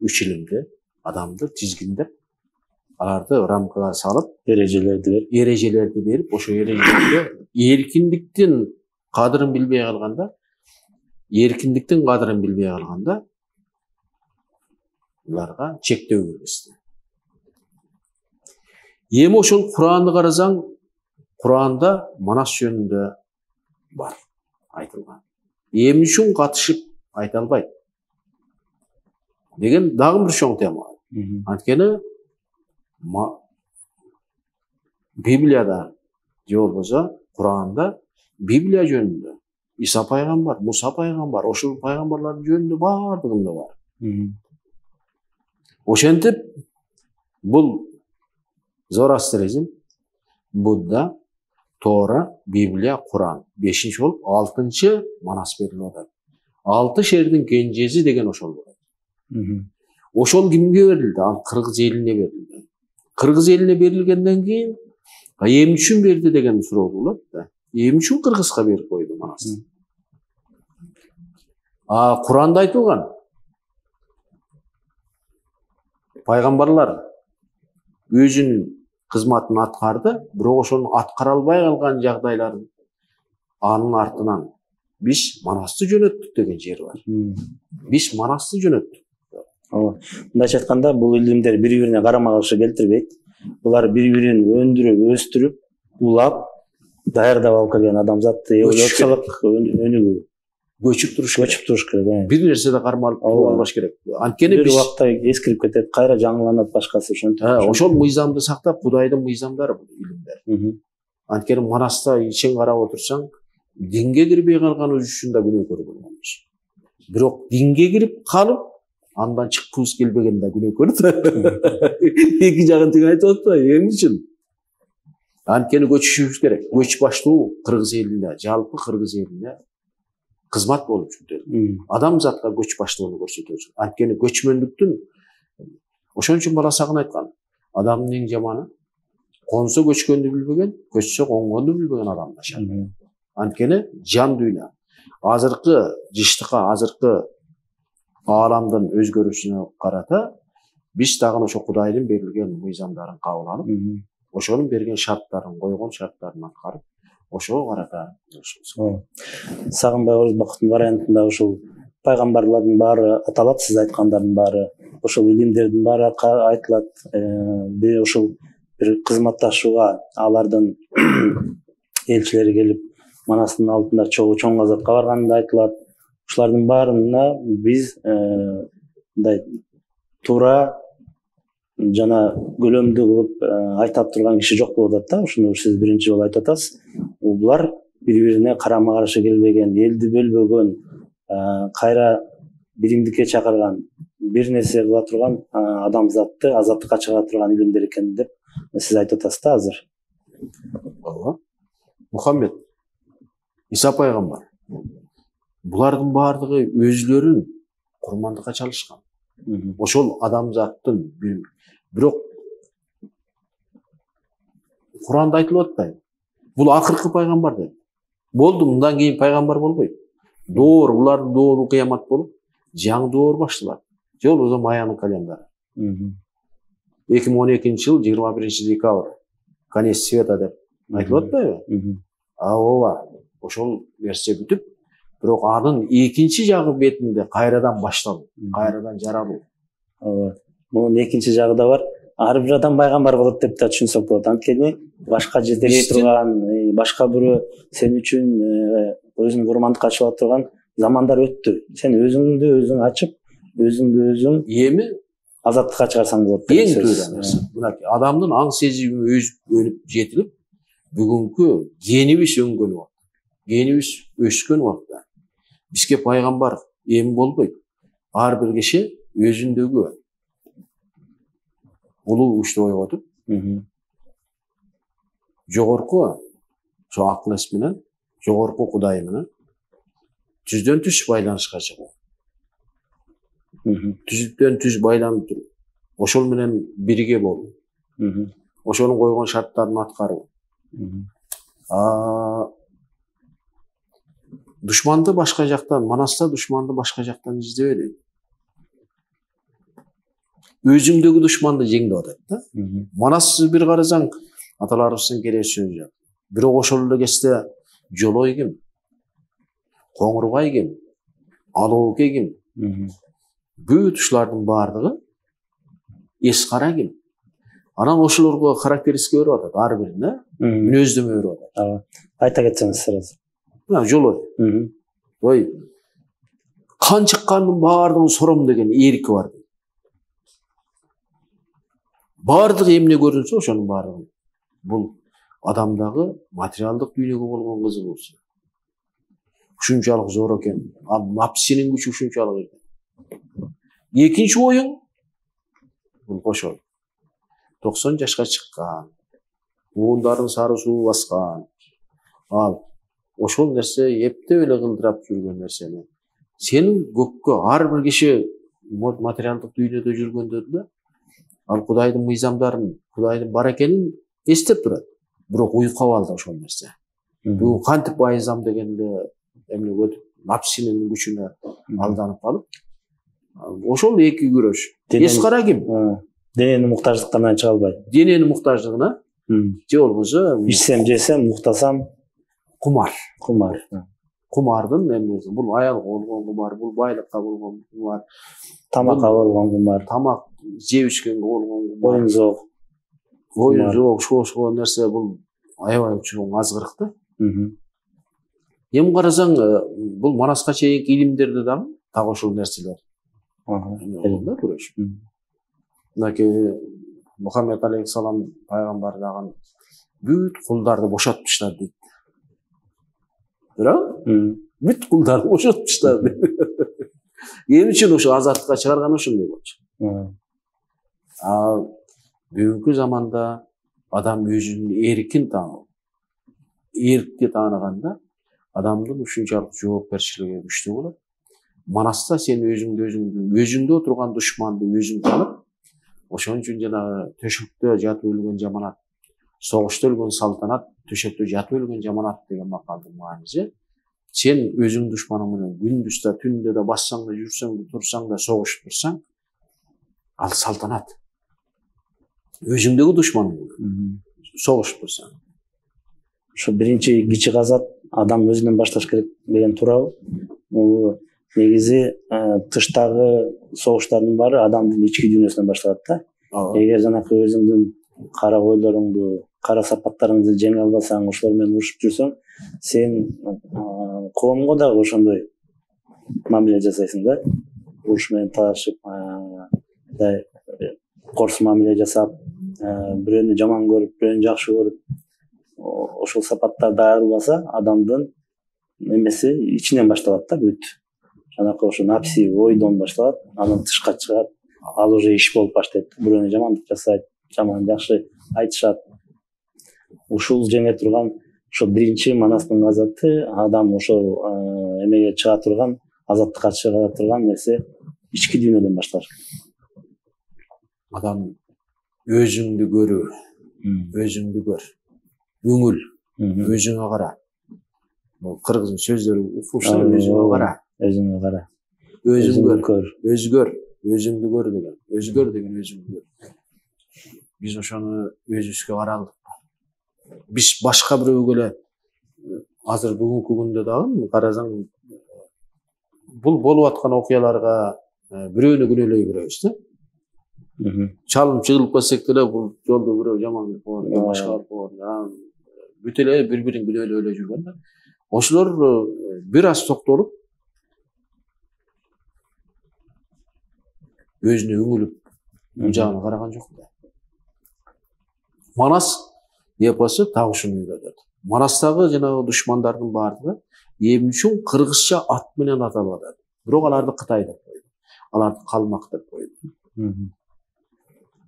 3 илимди адамды тизгиндеп, аларды рамкага салып, эрежелерди берип, ошо эрежелерди эркиндиктин кадырын билбей калганда, буларга чектөө киргизди. Эми ошол Куранды карасаң, Куранда Манас жөнүндө бар айтылган. Эми үчүн катышып айта албайт деген дагы бир чоң тема. Анткени Библияда же болбосо Куранда Библия жөнүндө Иса пайгамбар, Муса пайгамбар, ошол пайгамбарлардын жөнүндө бардыгында бар. Ошентип бул Зороастризм, Будда, Тора, Библия, Куран. 5-нчи болуп, 6-нчы Манас берилип атат. 6 шердин кенжеси деген ошол болот. Ошол кимге берилди? Ал кыргыз элине берилди. Кыргыз элине берилгенден кийин эмне үчүн берди деген суроо болот да. Эмне үчүн кыргызга берип койду Манас? Куранда айтылган. Пайгамбарлар өзүнүн кызматын аткарды, бирок ошону аткара албай калган жагдайларын анын артынан Биз Манасты жөнөттүк деген жер бар. Биз Манасты жөнөттүк. Ооба. Мындайча айтканда бул илимдер бири-бирине карама-каршы келтирбейт. Булар бири-бирин өндүрүп, өстүрүп, улап, даярдап алып келген адамзатты эволюциялык өнүгүү. Көчүп туруш керек. Бир нерседе кармалып албаш керек. Анткени бир убакта эскирип кетет, кайра жаңыланат башкасы ошентип. Ошол мыйзамды сактап, Кудайдын мыйзамдары бул илимдер. Анткени Манаста ичин карап отурсаң, динге кирбей калганыбыз үчүн да күнөөкөр болгонбуз. Бирок динге кирип калып, андан чыккыбыз келбеген да күнөөкөр да. Эки жагын тең айтып атпайбы, эмне үчүн? Анткени көчүшүбүз керек. Көч баштуу кыргыз элине, жалпы кыргыз элине кызмат болуп жүрдү. Адамзатка көч баштоолук көрсөтөбүз. Анткени көчмөндүктүн ошон үчүн бала сагын айткан. Адамдын эң жаманы консо көчкөндү билбеген, көчсө конгонду билбеген адам жашайт. Анткени жан дүйнө азыркы жыштыкка, азыркы ааламдын өзгөрүшүнө карата биз дагы ошо Кудайдын берилген мыйзамдарын кабыл алып, ошонун берген шарттарын, койгон шарттарын аткарып, ошого карата жашообуз. Сагынбай Орозбаковдун вариантында ушул пайгамбарлардын баары аталат, сиз айткандардын баары, ошол илимдердин баары айтылат. Бир ушул бир кызматташууга алардын элчилери келип Манастын алдында чоң азатка барганы айтылат. Ушулардын баарына биз мындай туура жана көлөмдүү кылып айта турган киши жок болуп атат да. Ушуну сиз биринчи жолу айтып атасыз. Булар бири-бирине карама-каршы келбеген, элди бөлбөгөн, кайра биримдикке чакырган, бир нерсе кыла турган адамзатты азаттыкка чыгара турган илимдер экен деп сиз айтып атасыз да азыр. Ооба. Мухаммед, Иса пайгамбар. Булардын баардыгы өзлөрүн курмандыкка чалышкан. Ошол адамзаттын бирок Куранда айтылып атпайбы? Бул акыркы пайгамбар деп. Болду, мындан кийин пайгамбар болбойт. Доор, булардын доору кыямат болуп, жаңы доор башталат. Жол болсо Маянын календары. 2012-жыл 21-декабрь. Конец света деп айтылып атпайбы? Ооба, ошол нерсе бүтүп, бирок анын экинчи жагы бетинде кайрадан башталуу, кайрадан жаралуу. Мунун экинчи жагы да бар. Ар бир адам пайгамбар болот деп да түшүнсөк болот. Анткени башка жетелей турган, башка бирөө сен үчүн өзүн курмандыкка чыга турган замандар өттү. Сен өзүңдү өзүң ачып, өзүңдү өзүң эми азаттыкка чыгарсаң болот. Эң туура нерсе. Адамдын аң сезими өнүп жетилип, бүгүнкү генибиз өнгөн убакта, генибиз өскөн убакта бизге пайгамбар эми болбойт. Ар бир киши өзүндөгү улуу күчтү ойготуп, жогорку ошо акыл эс менен, жогорку Кудай менен түздөн түз байланышка чыгуу. Түздөн түз байланып туруп, ошол менен бирге болуу. Ошонун койгон шарттарын аткаруу. Душманды башка жактан, Манаста душманды башка жактан издебели. Өзүңдөгү душманды жеңдеп атат да. Манасты бир карасаң, аталарыбыздын кереси сөзү жок. Бирок ошол эле кезде Жолой ким? Коңурбай ким? Алооке ким? Бүт ушулардын баардыгы эскара ким? Анан ошолорго характеристика берип атат, ар бирине мүнөздөмө берип атат. Айта кетсеңиз сразу. Мына Жолой. Ой, кан чыккандын баардыгын сором деген эрки бар. Баардыгы эмне көрүнсө ошонун баардыгы. Бул адамдагы материалдык дүйнөгө болгон кызыгуусу. Ушунчалык зор экен. Напсинин күчү ушунчалык экен. Экинчи оюң бул кошо 90 жашка чыккан. Буундарын сары суу баскан. Ал ошол нерсе эптеп эле кылдырап жүргөн нерсени. Сенин көккө ар бир киши материалдык дүйнөдө жүргөндө да ал Кудайдын мыйзамдарын, Кудайдын бар экенин эстеп турат. Бирок уйкап алды ошол нерсе. Бул кантип байзам дегенде эмне өтүп, напсинин күчүнө алданып калып, ошол эки күрөш. Эскара ким? Дененин муктаждыктарынан чыга албайт. Дененин муктаждыгына же болбосо ичсем, жесем, уктасам кумар. кумардын эмнеси, бул аялга болгон кумар, бул байлыкка болгон кумар, тамакка болгон кумар, тамак жеп ичкенге болгон кумар, оюн-зоок, ошо нерсе бул аябай чоң азгырык да. Эми карасаң, бул Манаска чейинки илимдерде дагы ошол нерселер көрөш. Мынакей Мухаммед алейхиссалам пайгамбар дагы бүт кулдарды бошотмуштар дейт. Бүт кулдарды бошотмуштар дейт. Эмне үчүн ошо азаттыкка чыгарган ошондой болчу. Ал бүгүнкү заманда адам өзүнүн эркин таанып, эркти тааныганда адамдын ушунчалык жоопкерчилиги күчтүү болот. Манаста сен өзүңдө отурган душманды өзүң таанып, ошон үчүн жанагы төшөктө жатып өлгөн жаманат, согушта өлгөн салтанат, төшөктө жатып өлгөн жаманат деген макалдын мааниси. Сен өзүң душманың менен күндүз да, түндө да, бассаң да, жүрсөң да, турсаң да, согушуп турсаң, ал салтанат. Өзүңдөгү душманың менен согушуп турсаң. Ошо биринчи кичи казат адам өзүнөн башташ керек деген туурабы? Бул негизи тыштагы согуштардын баары адамдын ички дүйнөсүнөн башталат да. Эгер жанакы өзүңдүн кара ойлоруңду, кара сапаттарыңды жеңе албасаң, ошолор менен урушуп жүрсөң, сен коомго дагы ошондой мамиле жасайсың да. Уруш менен талашып, корс мамиле жасап, бирөөнү жаман көрүп, бирөөнү жакшы көрүп, ошол сапаттарды айрылбаса, адамдын эмеси ичинен башталат да бүт. Жанакы ошо напси ойдон башталат, анан тышка чыгат, ал уже иш болуп баштайт. Бирөөнү жамандык жасайт, жаман жакшы айтышат. Ушул жеңе турган ошо биринчи Манастын азаты, адам ошол эмеге чыга турган, азаттыкка чыга турган нерсе ички дүйнөдөн башталат. Адам өзүңдү көрүү, өзүңдү көр, үңүл, өзүңө кара. Бул кыргыздын сөздөрү уфушта, өзүңө кара. Өзүңө кара. Өзүңдү көр, өзгөр, өзүңдү көр деген. Өзгөр деген өзүңдү көр. Биз ошону өзүбүзгө карадык. Биз башка бирөөгө эле азыр бүгүнкү күндө дагы карасаң, бул болуп аткан окуяларга бирөөнү күнөөлөй беребиз да. Чалым чыгылып кетсек деле, бул жолдо бирөө жаман болгон, башка болгон, бүт эле бири-бирин күнөөлөй эле жүргөн да. Ошолор бир аз токтолуп, өзүнө үңүлүп, бул жагына караган жок да. Манас эпосу так ушуну үйрөтөт. Манастагы жанагы душмандардын баардыгы эмне үчүн кыргызча ат менен аталып атат. Бирок аларды Кытай деп койду. Аларды калмак деп койду.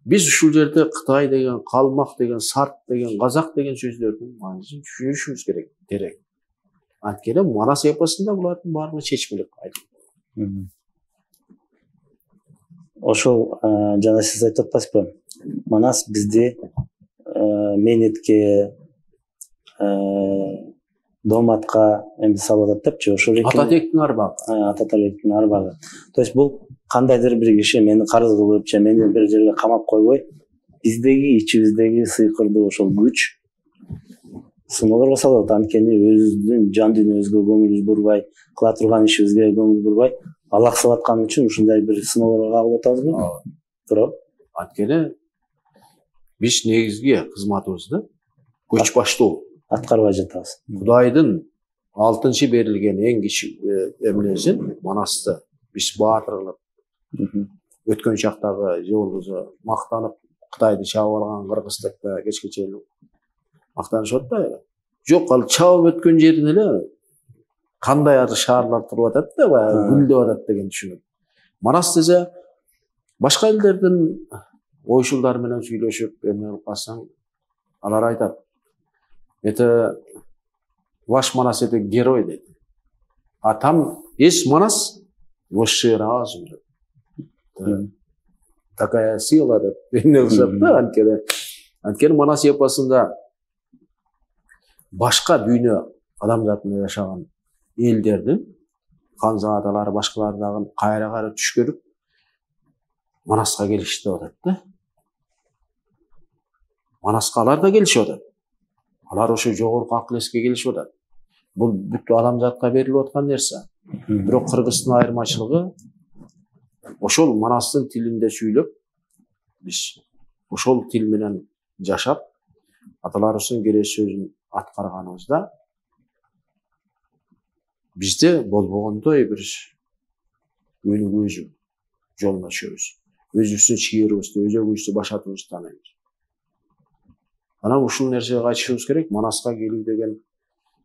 Биз ушул жерде Кытай деген, калмак деген, сарт деген, казак деген сөздөрдүн маанисин түшүнүшүбүз керек. Анткени Манас эпосунда булардын баардыгы чечмелик айтылды. Ошол жана сиз айтып атпайсызбы? Манас бизди мээнетке, дооматка эми салып атат депчи, ошол экен. Ататектин арбагы. Ататектин арбагы. То есть бул кандайдыр бир киши мени карыз кылып, же мени бир жерге камап койбой, биздеги ичибиздеги сыйкырдуу ошол күч сыноолорго салып атат. Анткени өзүбүздүн жан дүйнөбүзгө көңүлүбүз бурбай, кыла турган ишибизге көңүл бурбай, алаксып аткан үчүн ушундай бир сыноолорго кабылып атабызбы? Туурабы? Анткени биз негизги кызматыбызды көч баштоо аткарбай жатабыз. Кудайдын 6-чы берилген эң кичи эмнесин, Манасты биз баатыр кылып, өткөн чактагы жолубузду мактанып, Кытайды чабып алган кыргыз деп кечке чейин мактанышат да. Жок, ал чабып өткөн жерин эле кандай ары шаарлар туруп атат да, баягы гүлдөп атат деген түшүнүп. Манас десе башка элдердин ойшулдары менен сүйлөшүп, эмне кылып калсаң, алар айтат. Это ваш Манас, это герой дейт. А там есть Манас, высший разум. Такая сила деп эмне кылышат да, анткени Манас эпосунда башка дүйнө адамзатында жашаган элдердин ханзадалары, башкалар дагы кайра түш көрүп Манаска келишти деп атат да. Манаска алар да келишип атат. Алар ошо жогорку акыл эске келишип атат. Бул бүт адамзатка берилип аткан нерсе. Бирок Кыргыздын айырмачылыгы ошол манастын тилинде сүйлөп, биз ошол тил менен жашап, аталарыбыздын керек сөзүн аткарганыбызда бизде болбогондой бир өнүгүүбүз жолуна түшөбүз. Өзүбүздүн чыйырыбызды, өзөгүбүздү башатыбызды тааныйбыз. Анан ушул нерсеге кайтышыбыз керек. Манаска келүү деген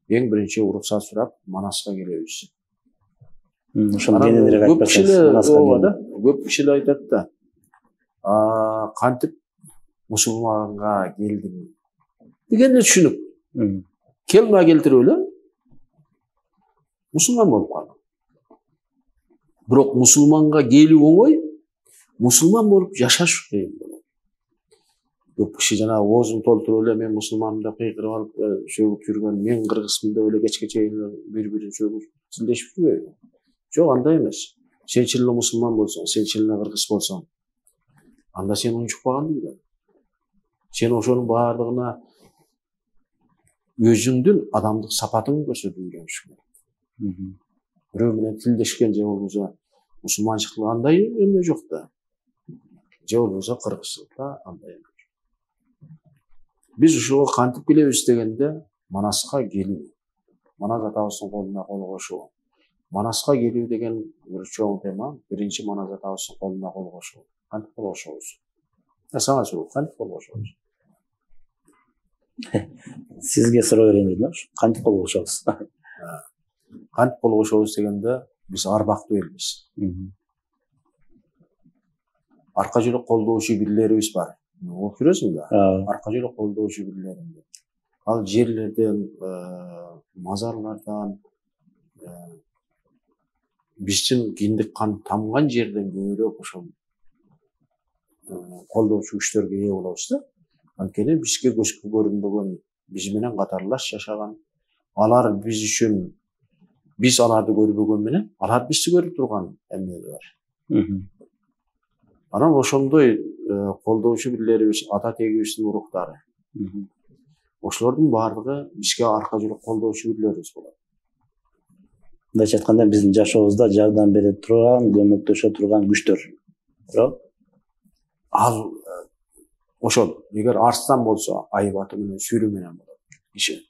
эң биринчи уруксат сурап, Манаска келебиз. Ошону кененирээк айтып берсеңиз. Көп кишилер айтат да, кантип мусулманга келдиң дегенде түшүнүк. Келме келтирип эле мусулман болуп калдым. Бирок мусулманга келүү оңой, мусулман болуп жашаш кыйын болот. Көп киши жана оозун толтуруп эле мен мусулманмын деп кыйкырып алып сөгүп жүргөн, мен кыргызмын деп эле кечке чейин бири-бирин сөгүп тилдешип жүрбөйбү? Жок, андай эмес. Сен чын эле мусулман болсоң, сен чын эле кыргыз болсоң, анда сен унчукпаган билем. Сен ошонун баардыгына өзүңдүн адамдык сапатыңды көрсөтүүң керек. Бирөө менен тилдешкен же болбосо мусулманчылыкта андай эме жок да. Же болбосо кыргызчылыкта андай эме. Биз ушуга кантип келебиз дегенде, Манаска келүү. Манас атабыздын колуна кол кошуу. Манаска келүү деген бир чоң тема. Биринчи Манас атабыздын колуна кол кошуу. Кантип кол кошобуз? Сага суроо, кантип кол кошобуз? Сизге суроо берейин дедим, кантип кол кошобуз? Кантип кол кошобуз дегенде, биз арбактуу элбиз. Арка жүрөк колдоочу бирлерибиз бар. Окуп жүрөсүң да? Арка жүрөк колдоочу бирлерим. Ал жерлерден, мазарлардан, биздин киндик кан тамган жерден көбүрөөк ошол колдоочу күчтөргө ээ болобуз да. Анткени бизге көзгө көрүнбөгөн, биз менен катарлаш жашаган, алар биз үчүн, биз аларды көрбөгөн менен, алар бизди көрүп турган эмелер бар. Анан ошондой колдоочу бирлерибиз, ата тегибиздин уруктары. Ошолордун баардыгы бизге арка жүрөк колдоочу бирлерибиз болот. Мындайча айтканда, биздин жашообузда жардам бере турган, көмөктөшө турган күчтөр. Ал ошол, эгер арстан болсо, айбаты менен, сүрү менен болот киши.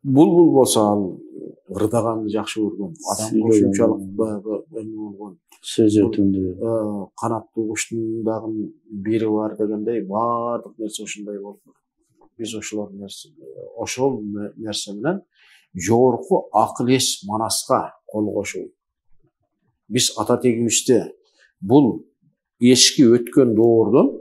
Булбул болсо, ал ырдаганды жакшы көргөн, адамга ушунчалык эме болгон, сөз өтүмдүү, канаттуу куштун дагы бири бар дегендей, баардык нерсе ушундай болуп. Биз ошол нерсе менен жогорку акыл эс Манаска кол кошуу. Биз ата тегибизди бул эски өткөн доордон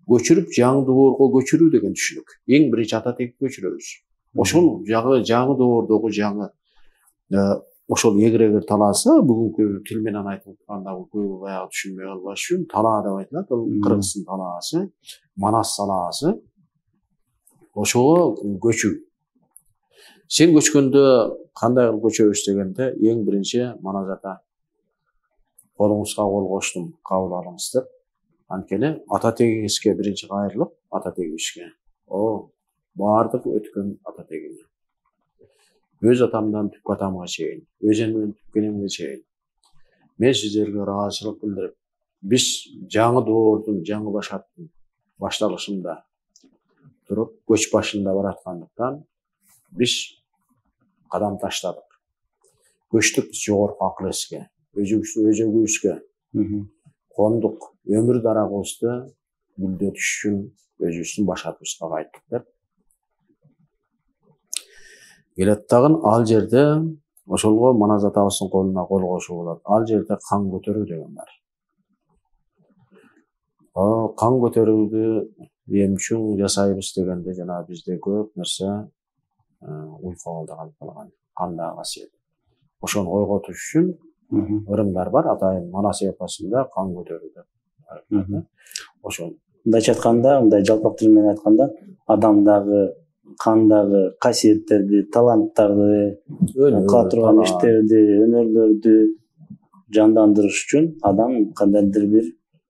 көчүрүп, жаңы доорго көчүрүү деген түшүнүк. Эң биринчи ата тегибизди көчүрөбүз. Ошол жаңы доордогу жаңы ошол эгер талааса, бүгүнкү тил менен айтылганда көбү баягы түшүнбөй калбаш үчүн талаа деп айтылат. Ал Кыргыздын талаасы, Манас талаасы. Ошого көчүү. Сен көчкөндө кандай кылып көчөбүз дегенде, эң биринчи Манас ата колуңузга кол коштум, кабыл алыңыз деп. Анткени ата тегиңизге биринчи кайрылып, ата тегибизге. Баардык өткөн ата тегиме. Өз атамдан түпкү атамга чейин, өзүмдөн түпкү энемге чейин. Мен сиздерге ыраазычылык билдирип, биз жаңы доордун, жаңы башаттын башталышында туруп, көч башында бараткандыктан биз кадам таштадык. Көчтүк жогорку акыл эске, өзөгүбүзгө кондук, өмүр дарагыбызды гүлдөтүш үчүн өзүбүздүн башатыбызга кайттык деп. Келет дагы ал жерде ошолго Манас атабыздын колуна кол кошуу болот. Ал жерде кан көтөрүү деген бар. Кан көтөрүүдү эм үчүн жасайбыз дегенде жана бизде көп нерсе уйкуга калып калган, кандагы касиет. Ошону ойготуш үчүн ырымдар бар. Атайын Манас эпосунда кан көтөрүү деп. Ошол. Мындайча айтканда, мындай жалпак тил менен айтканда, адамдагы кандагы касиеттерди, таланттарды, кыла турган иштерди, өнөрлөрдү жандандырыш үчүн адам кандайдыр бир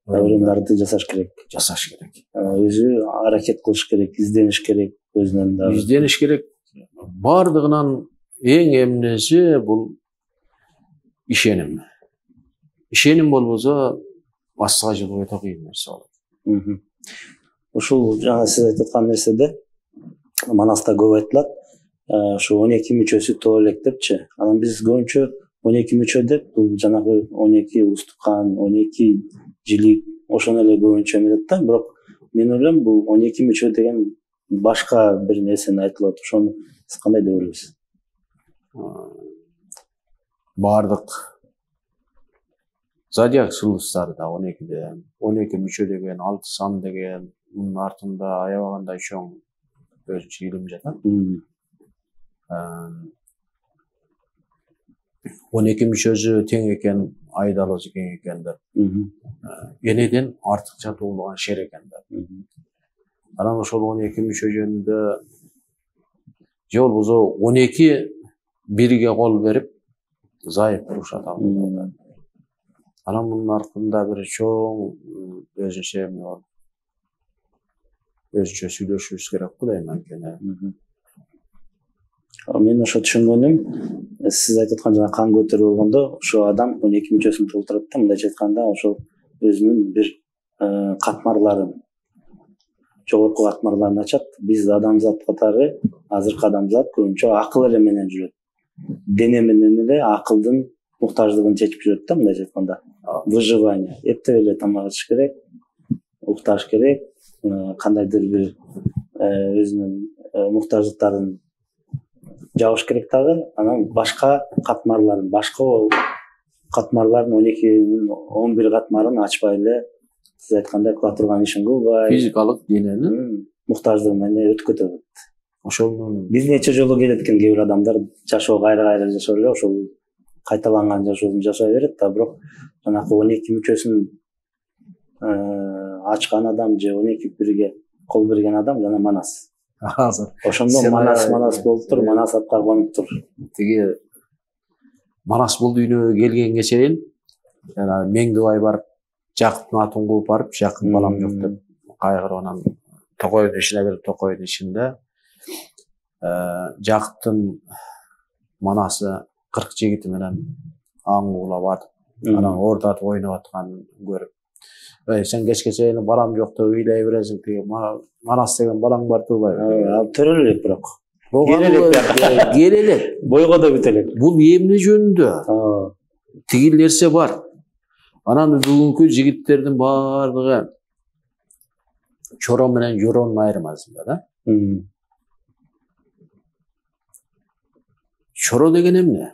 ырымдарды жасаш керек. Жасаш керек. Өзү аракет кылыш керек, издениш керек, өзүнөн дагы. Издениш керек. Bardığынан en emnesi bul işenim. İşenim bolboza басқа жыл өте қиын нәрсе болады. Ушул жана сиз айтып аткан нерседе Манаста көп айтылат. Ушу 12 мүчөсү тоо элек депчи. Анан биз көбүнчө 12 мүчө деп бул жанагы 12 устукан, 12 жилик ошону эле көбүнчө эметет да. Бирок мен ойлойм бул 12 мүчө деген башка бир нерсени айтылат. Ошону сиз кандай деп ойлойсуз? Бардык зодиак жылдыздары да 12 мүчө деген, 6 сан деген, мунун артында аябагандай чоң өзүнчө илим жатат. 12 мүчөсү тең экен, айдалысы кең экен деп. Энеден артыкча туулган шер экен деп. Анан ошол 12 мүчө жөнүндө же болбосо 12 бирге кол берип зайып турушат. Анан мунун артында бир чоң өзүнчө эмне бар. Өзүнчө сүйлөшүбүз керек го дейм анткени. Мен ошо түшүнгөнүм, сиз айтып аткан жана кан көтөрүү болгондо, ошо адам 12 мүчөсүн толтурат да, мындайча айтканда, ошол өзүнүн бир катмарларын, жогорку катмарларын ачат. Биз адамзат катары, азыркы адамзат көбүнчө акыл эле менен жүрөт. Дене менен эле акылдын муктаждыгын чечип жүрөт да, мындайча айтканда. Выживание. Эптеп эле тамак ичиш керек, укташ керек, кандайдыр бир өзүнүн муктаждыктарын жабыш керек дагы. Анан башка катмарларын 11 катмарын ачпай эле, сиз айткандай кыла турган ишин кылбай, физикалык дененин муктаждыгы менен өтүп кетет. Ошол бир нече жолу келет экен кээ бир адамдар жашоо кайра жашап эле ошол кайталанган жашоосун жашай берет да, бирок жанагы 12 мүчөсүн ачкан адам же 12 бирге кол берген адам жана Манас. Ошондо Манас болуптур, Манас атка конуптур. Тиги Манас бул дүйнөгө келгенге чейин жана Меңдибай барып Жакыптын атын кууп барып, жакын балам жок деп кайгырып, анан токойдун ишине кирип, токойдун ишинде Жакыптын Манасы 40 жигити менен аң куулап атып, анан ордатып ойноп атканын көрүп, сен кечке чейин балам жок деп ыйлай бересиң, тиги Манас деген балаң бар турбайбы? Ал төрөлө элек бирок. Келелек. Бойго да бүт элек. Бул эмне жөнүндө? Тиги нерсе бар. Анан бүгүнкү жигиттердин бардыгы чоро менен жоронун айырмасында да. Чоро деген эмне?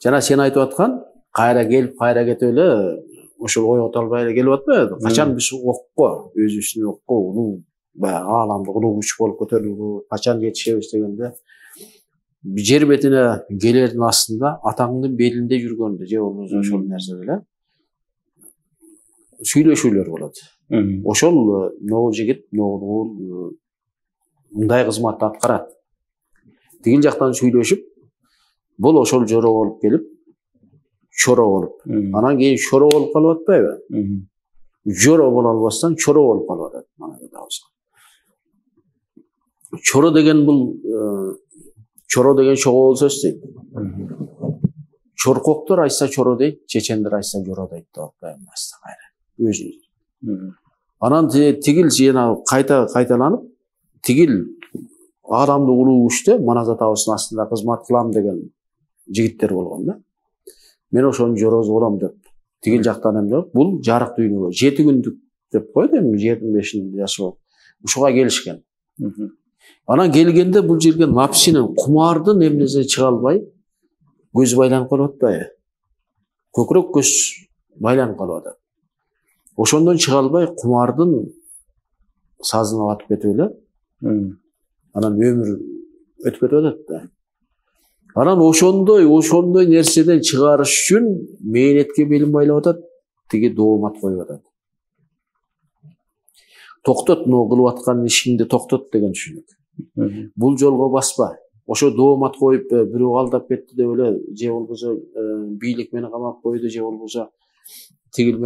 Жана сен айтып аткан, кайра келип, кайра кетип эле ошол ойгото албай эле келип атпайбы? Качан биз окко, өзүбүздүн окко улуу баягы ааламдык улуу күч болуп көтөрүлгү, качан жетишебиз дегенде, жер бетине келердин астында атаңдын белинде жүргөндө же болбосо ошол нерсе эле сүйлөшүүлөр болот. Ошол могул жигит, могул уул мындай кызматты аткарат. Тигил жактан сүйлөшүп, бул ошол жоро болуп келип, чоро болуп. Анан кийин чоро болуп калып атпайбы? Жоро боло албастан чоро болуп калып атат. Чоро деген бул чогуу сөз дейт. Чоркоктор айтса чоро дейт, чечендер айтса жоро дейт деп атпайбы аста кайра. Өзү. Анан тигил жана кайталанып, тигил адамды улуу күчтө Манас атабыздын астында кызмат кылам деген жигиттер болгон да. Мен ошонун жорозу болом деп, тигил жактан эмне болуп, бул жарык дүйнөгө 7 күндүк деп койду эми 25 жашоо. Ушуга келишкен. Анан келгенде бул жерге напсинин, кумардын эмнеси чыга албай, көз байланып калып атпайбы? Көкүрөк көз байланып калып атат. Ошондон чыга албай, кумардын сазына батып кетип эле, анан өмүр өтүп кетип атат да. Анан ошондой нерседен чыгарыш үчүн мээнетке белин байлап атат, тиги доомат коюп атат. Токтот, мына кылып аткан ишиңди токтот деген түшүнүк. Бул жолго баспа. Ошо доомат коюп, бирөө алдап кетти деп эле, же болбосо бийлик мени камап койду, же болбосо тигил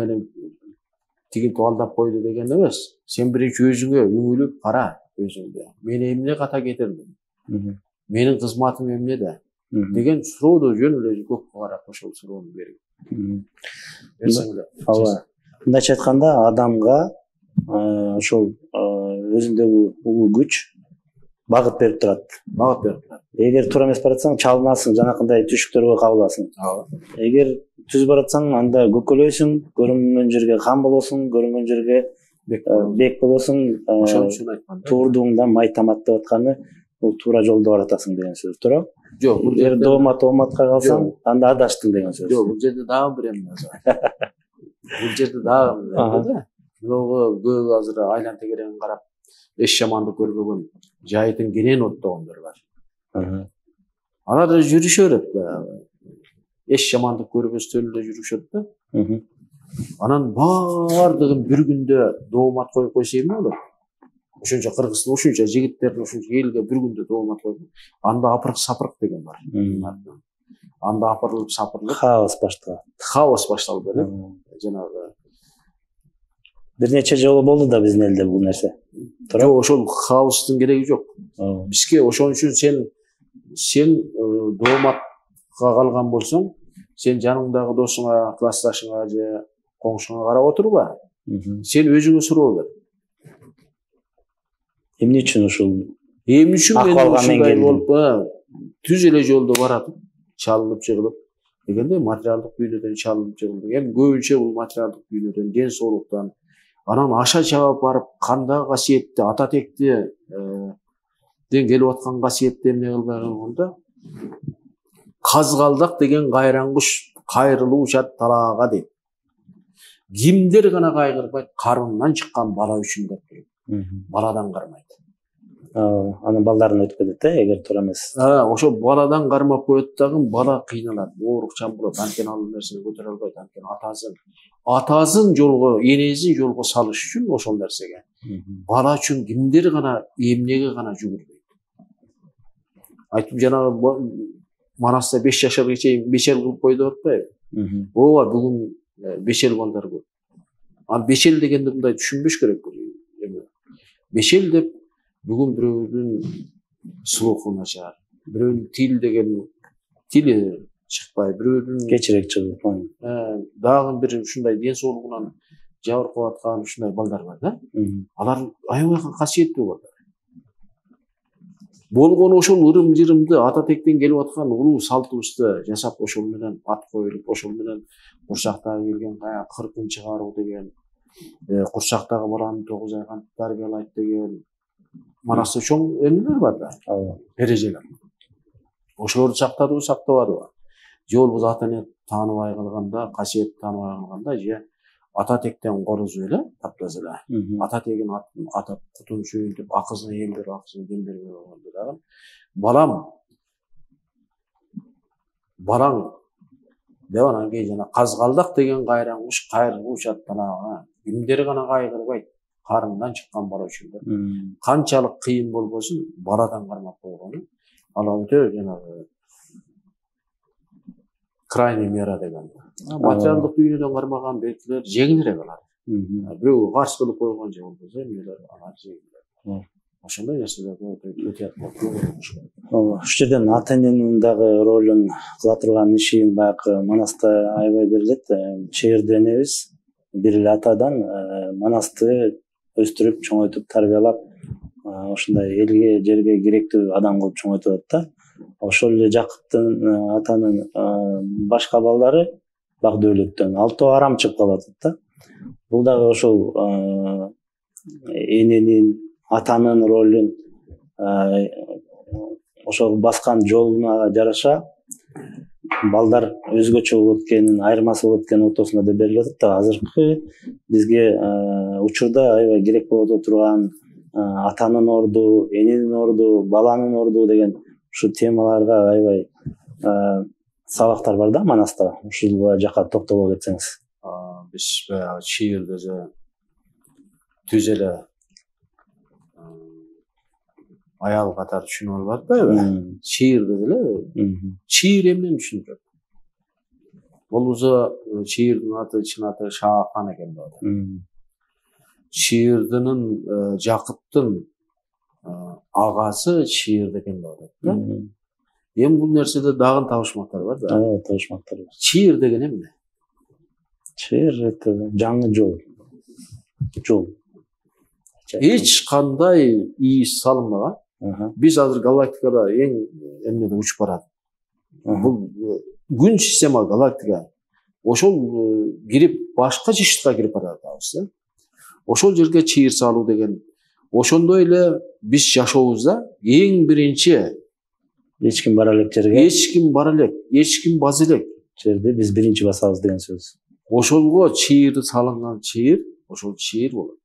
алдап койду деген эмес. Сен биринчи өзүңө үңүлүп кара өзүңдү. Мен эмне ката кетирдим? Менин кызматым эмнеде деген сурооду жөн эле көккө карап ошол суроону берип берсең эле. Ооба. Мындайча айтканда адамга ошол өзүндөгү улуу күч багыт берип турат. Багыт берип турат. Эгер туура эмес баратсаң, чалынасың, жанакындай түшүктөргө кабыласың. Эгер түз баратсаң, анда көкөлөйсүң, көрүнгөн жерге кам болосуң, көрүнгөн жерге бек болосуң. Ошон үчүн айткан. Туурдугуңда май тамат деп атканы бул туура жолдо баратасың деген сөз, туурабы? Жок, бул жерде дооматка калсаң, анда адаштың деген сөз. Жок, бул жерде дагы бир эмне бар. Бул жерде дагы мынау көп азыр айлан тегереңин карап эч жаманды көрбөгөн жайытын кенен оттогондор бар. Алар да жүрүшө берет баягы. Эч жамандык көрбөстөн эле жүрүшөт да. Анан баардыгын бир күндө доомат коюп койсо эмне болот? Ошончо кыргыздын ушунча жигиттердин ушунча элге бир күндө доомат коюп, анда апырык сапырык деген бар. Анда апырылып сапырылып хаос башталат. Хаос башталып берет. Жанагы бир нече жолу болду да биздин элде бул нерсе. Жок, ошол хаостун кереги жок. Бизге ошон үчүн сен дооматка калган болсоң, сен жаныңдагы досуңа, классташыңа же коңшуңа карап отурба. Сен өзүңө суроо бер. Эмне үчүн ушул? Эмне үчүн мен ушундай болуп, түз эле жолдо баратып, чалынып жыгылып дегенде материалдык бүйнөдөн чалынып жыгылып. Эми көбүнчө бул материалдык бүйнөдөн, ден соолуктан, анан аша чабап барып, кандагы касиетти, ата текти ден келип аткан касиетти эмне кылбай койгондо, казгалдак деген кайран куш кайрылып учат талаага дейт. Кимдер гана кайгырбайт, карынынан чыккан бала үчүн деп туруп. Баладан кармайт. Анын балдарын өткөзөт, эгер туура эмес. Ошо баладан кармап коет дагы, бала кыйналат, оорукчан болот, анткени ал нерсени көтөрө албайт, анткени атасын жолго, энесин жолго салыш үчүн ошол нерсеге. Бала үчүн кимдер гана эмнеге гана жүгүрбөйт. Айтып жанагы Манаста 5 жашарга чейин бешел кылып кой деп атпайбы? Ооба, бүгүн бешел балдар көп. Ал бешел дегенди мындай түшүнбөш керек. Бешел деп бүгүн бирөөнүн слуху начар, бирөөнүн тил деген тили чыкпай, бирөөнүн кечирек чыгып, дагы бир ушундай ден соолугунан жабыркап аткан ушундай балдар бар да. Алар аябай касиеттүү балдар. Болгону ошол ырым-жырымды ата тектен келип аткан улуу салтыбызды жасап, ошол менен ат коюлуп, ошол менен курчактагы келген кыркын чыгаруу деген, курчактагы баланы 9 ай кантип тарбиялайт деген Манаста чоң эмнелер бар да, эрежелер. Ошолорду сактадыбы, сактабадыбы? Же болбосо ата-эне тааныбай калганда, касиет тааныбай калганда, же ата тектен корузуп эле, таптаза эле. Ата тегин атап, кутун чөйүнтүп, акызына эл берип, акызына дем бербей койгондо дагы балаң деп анан кийин жана казгалдак деген кайран куш кайрылып учат талаага. Кимдер гана кайгырбайт, карындан чыккан бала үчүн деп. Канчалык кыйын болбосун, баладан кармап койгону ал өтө жанагы крайний мера деген. Материалдык дүйнөдөн кармаган бетилер жеңилирээк алат. Бирөө каршы кылып койгон же болбосо эмнелер алар жеңилирээк. Ошондой нерселерге өтө ооба. Ушул жерден ата-эненин дагы ролун кыла турган иши баягы Манаста аябай берилет. Чээрде энебиз бир эле атадан Манасты өстүрүп, чоңойтуп, тарбиялап, ошондой элге, жерге керектүү адам кылып чоңойтуп атат да. Ошол эле Жакыптын атанын башка балдары Бак-дөөлөттөн 6 арам чыгып калып атат да. Бул дагы ошол эненин, атанын ролун ошол баскан жолуна жараша балдар өзгөчө болот экенин, айырмасы болот экенин ортосунда да берилип атат да. Азыркы бизге учурда аябай керек болуп турган атанын орду, эненин орду, баланын орду деген ушу темаларга аябай сабактар бар да Манаста. Ушул жака токтоло кетсеңиз. Биз баягы чийирде түз эле аял катары түшүнүп алып атпайбы? Чийирде деле. Чийир эмнени түшүндүрөт? Болбосо чийирдин аты, чын аты Шаакан экен деп атат. Чийирдинин Жакыптын агасы чыйыр деген бар да. Эми бул нерседе дагы табышмактар бар да. Табышмактар бар. Чыйыр деген эмне? Чыйыр это жаңы жол. Эч кандай ийис салынбаган. Биз азыр галактикада эң эмнеде учуп барат. Бул күн система галактика. Ошол кирип башка жыштыкка кирип баратабыз да. Ошол жерге чыйыр салуу деген. Ошондой эле биз жашообузда эң биринчи эч ким бара элек жерге, эч ким бара элек, эч ким баса элек жерди биз биринчи басабыз деген сөз. Ошолго чыйырды салынган чыйыр, ошол чыйыр болот.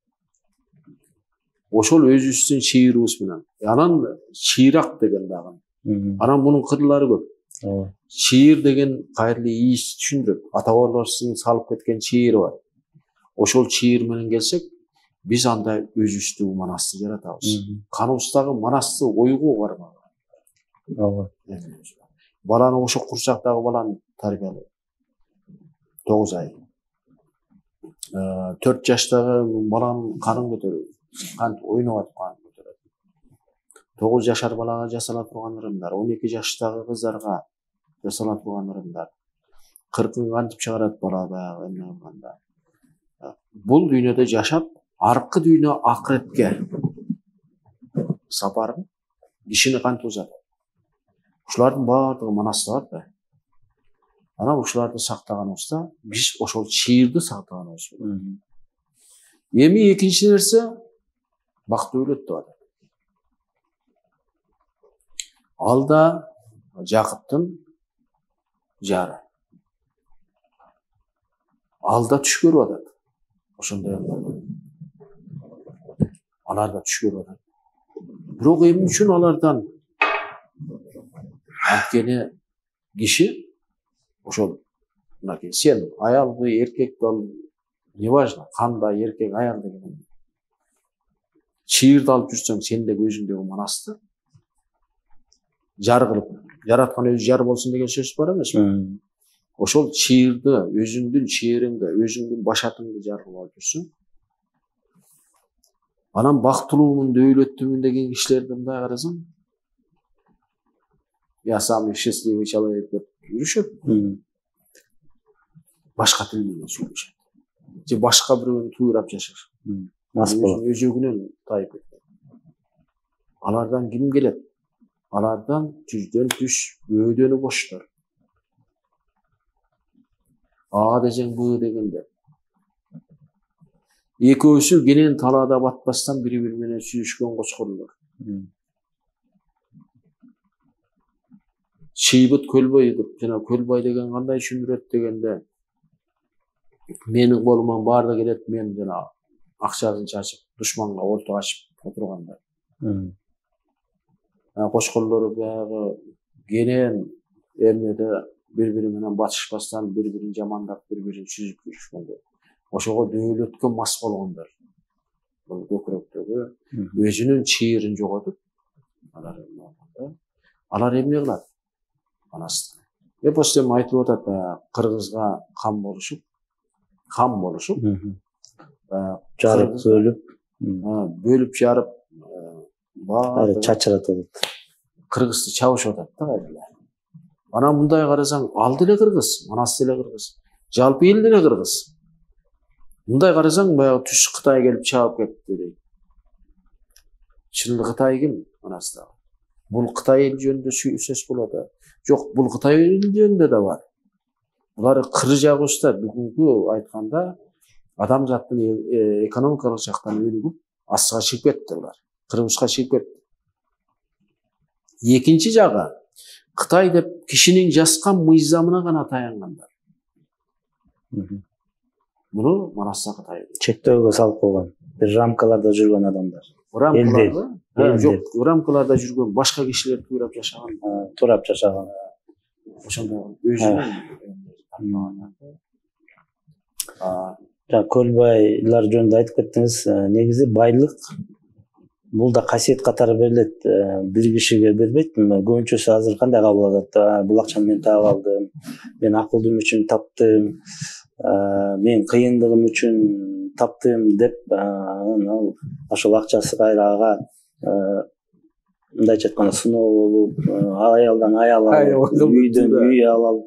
Ошол өзүбүздүн чыйырыбыз менен. Анан чыйрак деген дагы. Анан мунун кырлары көп. Чыйыр деген кайрылы ийис түшүндүрөт. Ата бабаларыбыздын салып кеткен чыйыры бар. Ошол чыйыр менен келсек, биз анда өзүбүздүн манасты жаратабыз. Каныбыздагы манасты ойгоо барбаган. Баланы ошо курчактагы баланы тарбиялайт. 9 ай. 4 жаштагы баланын канын көтөрөт. Кантип ойноп аткан көтөрөт. 9 жашар балага жасала турган ырымдар, 12 жаштагы кыздарга жасала турган ырымдар. 40-ын кантип чыгарат бала баягы эмне кылганда. Бул дүйнөдө жашап, аркы дүйнө акыретке сапарын кишини кантип узатат. Ушулардын баардыгы манасты бар да. Анан ушуларды сактаганыбызда биз ошол чыйырды сактаганыбыз болот. Эми экинчи нерсе бакыт өлөт деп атат. Алда Жакыптын жары. Алда түш көрүп атат. Ошондой алар да түш көрүп атат. Бирок эмне үчүн алардан анткени киши ошол мынакей сен аялбы, эркекпи, неважно, кандай эркек, аял деген. Чыйырды алып жүрсөң, сендеги өзүңдөгү манасты жар кылып, жараткан өзү жар болсун деген сөз бар эмеспи? Ошол чыйырды, өзүңдүн чыйырыңды, өзүңдүн башатыңды жар кылып алып жүрсөң, анан бактылуумун, дөөлөттүмүн деген кишилерди мындай карасаң, я самый счастливый человек деп жүрүшөт. Башка тил менен сүйлөшөт. Же башка бирөөнү туурап жашар. Өзөгүнөн тайып кеткен. Алардан ким келет? Алардан түздөн түш, бөөдөнү боштор. А десең бөө дегенде. Экөөсү кенен талаада батпастан бири-бири менен сүйүшкөн кочкорлор. Чыйбыт Көлбай деп, жана Көлбай деген кандай түшүндүрөт дегенде, менин колуман баарды келет, мен жана акчасын чачып, душманга орто ачып отурганда. Кочкорлору баягы кенен эмнеде бири-бири менен батышпастан, бири-бирин жамандап, бири-бирин сүзүп жүрүшкөндө. Ошого дөөлөткө мас болгондор. Бул көкүрөктөгү өзүнүн чыйырын жоготуп, алар эмне кылат? Манасты. Эпостем айтылып атат, кыргызга кам болушуп, жарып, бөлүп жарып, чачыратып атат. Кыргызды чабышып атат да кайрылы. Анан мындай карасаң, ал деле кыргыз, манас деле кыргыз, жалпы эл деле кыргыз. Мындай карасаң, баягы түш Кытай келип чабып кетти дейт. Чынында Кытай ким манаста? Бул Кытай эл жөнүндө сөз болот. Жок, бул Кытай эл жөнүндө да бар. Булар кыры жагыбызда бүгүнкү айтканда адамзаттын экономикалык жактан өнүгүп, астыга чыгып кетти булар. Кыргызга чыгып кетти. Экинчи жагы, Кытай деп кишинин жаскан мыйзамына гана таянгандар. Муну манаста Кытай. Чектөөгө салып койгон, бир рамкаларда жүргөн адамдар. Жок, рамкаларда жүргөн башка кишилер туурап жашаган. Ошондо өзүнүн Көлбайлар жөнүндө айтып кеттиңиз. Негизи байлык бул да касиет катары берилет. Бир кишиге бербейт. Көбүнчөсү азыр кандай кабыл алат? Бул акчаны мен таап алдым, мен акылдуу үчүн таптым, мен кыйындыгым үчүн таптым деп ошол акчасы кайра ага мындайча айтканда сыноо болуп, аялдан аял алып, үйдөн үй алып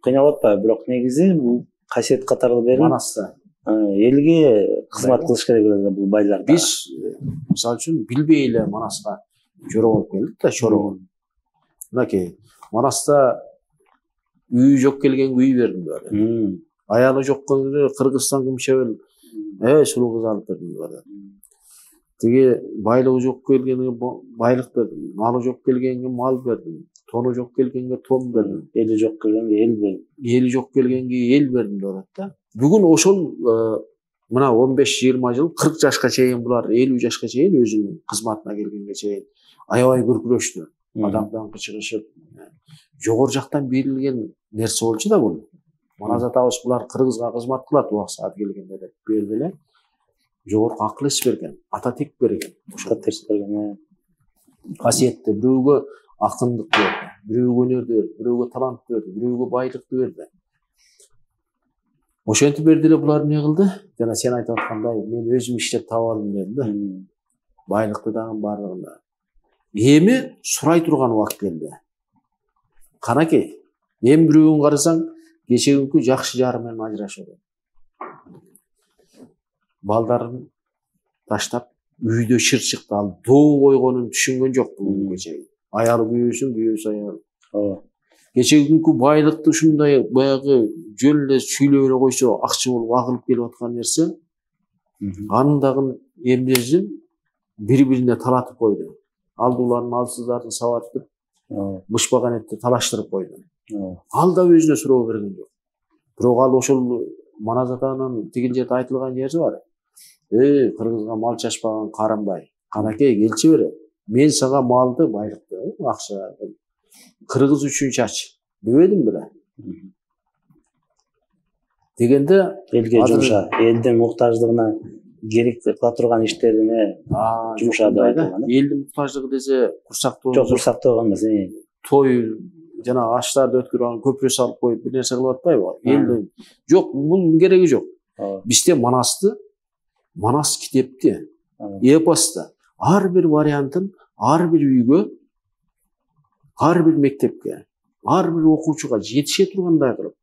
кыйналып атпайбы? Бирок негизи бул касиет катары берилип, Манасты элге кызмат кылыш керек эле бул байлар. биз мисалы үчүн билбей эле Манаска жора болуп келдик да, чорого. Мынакей Манаста үйү жок келгенге үй бердим деп. Аялы жок келгенге Кыргызстан кымчабел сулуу кыз алып бердим деп. Тиги байлыгы жок келгенге байлык бердим, малы жок келгенге мал бердим, тону жок келгенге тон бердим, Эли жок келгенге эл бердим. Эли жок келгенге эл бердим деп атат да. Бүгүн ошол мына 15-20 жыл 40 жашка чейин булар 50 жашка чейин өзүнүн кызматына келгенге чейин аябай күркүрөштү. Адамдан кычырышып, жогору жактан берилген нерсе болчу да бул. Маназат абыз булар Кыргызга кызмат кылат убак-саат келгенде деп берди эле. Жогорку акыл эс берген, ата тек берген. Касиетти бирөөгө акындык берди, бирөөгө өнөрдү берди, бирөөгө талант берди, бирөөгө байлыкты берди. Ошентип берди эле булар эмне кылды? Жана сен айтып аткандай, мен өзүм иштеп таап алдым дедим да. Байлыкты дагы бардыгында. Эми сурай турган убакыт келди. Канакей, эми бирөөгүн карасаң, кечеги жакшы жары менен ажырашып атат. Балдарын таштап, үйдө шыр чыкты, ал доо койгонун түшүнгөн жок бүгүнкү чейин. Аялы күйөөсүн, күйөөсү аялы. Кечеги күнкү байлыкты ушундай баягы жөн эле сүйлөп эле койсо, акча болуп агылып келип аткан нерсе, анын дагы эмнесин бири-бирине талатып койду. Алдууларын алсыздарды сабаттып, бышпаган этти талаштырып койду. Ал да өзүнө суроо берген жок. Бирок ал ошол Маназат анын тигил жерде айтылган жери бар. Кыргызга мал чачпаган Карымбай, канакей келчи бере. Мен сага малды, байлыкты, акча Кыргыз үчүн чач дебедим беле. Дегенде элге жумша, элдин муктаждыгына керек кыла турган иштерине жумшады айтылган. Элдин муктаждыгы десе курсактоо жок, курсактоо эмес. Той жана аштарды өткөрүп көпүрө салып коюп бир нерсе кылып атпайбы? Элди жок, бул кереги жок. Бизде Манасты, Манас китепти, эпосты ар бир вариантын ар бир үйгө, ар бир мектепке, ар бир окуучуга жетише тургандай кылып,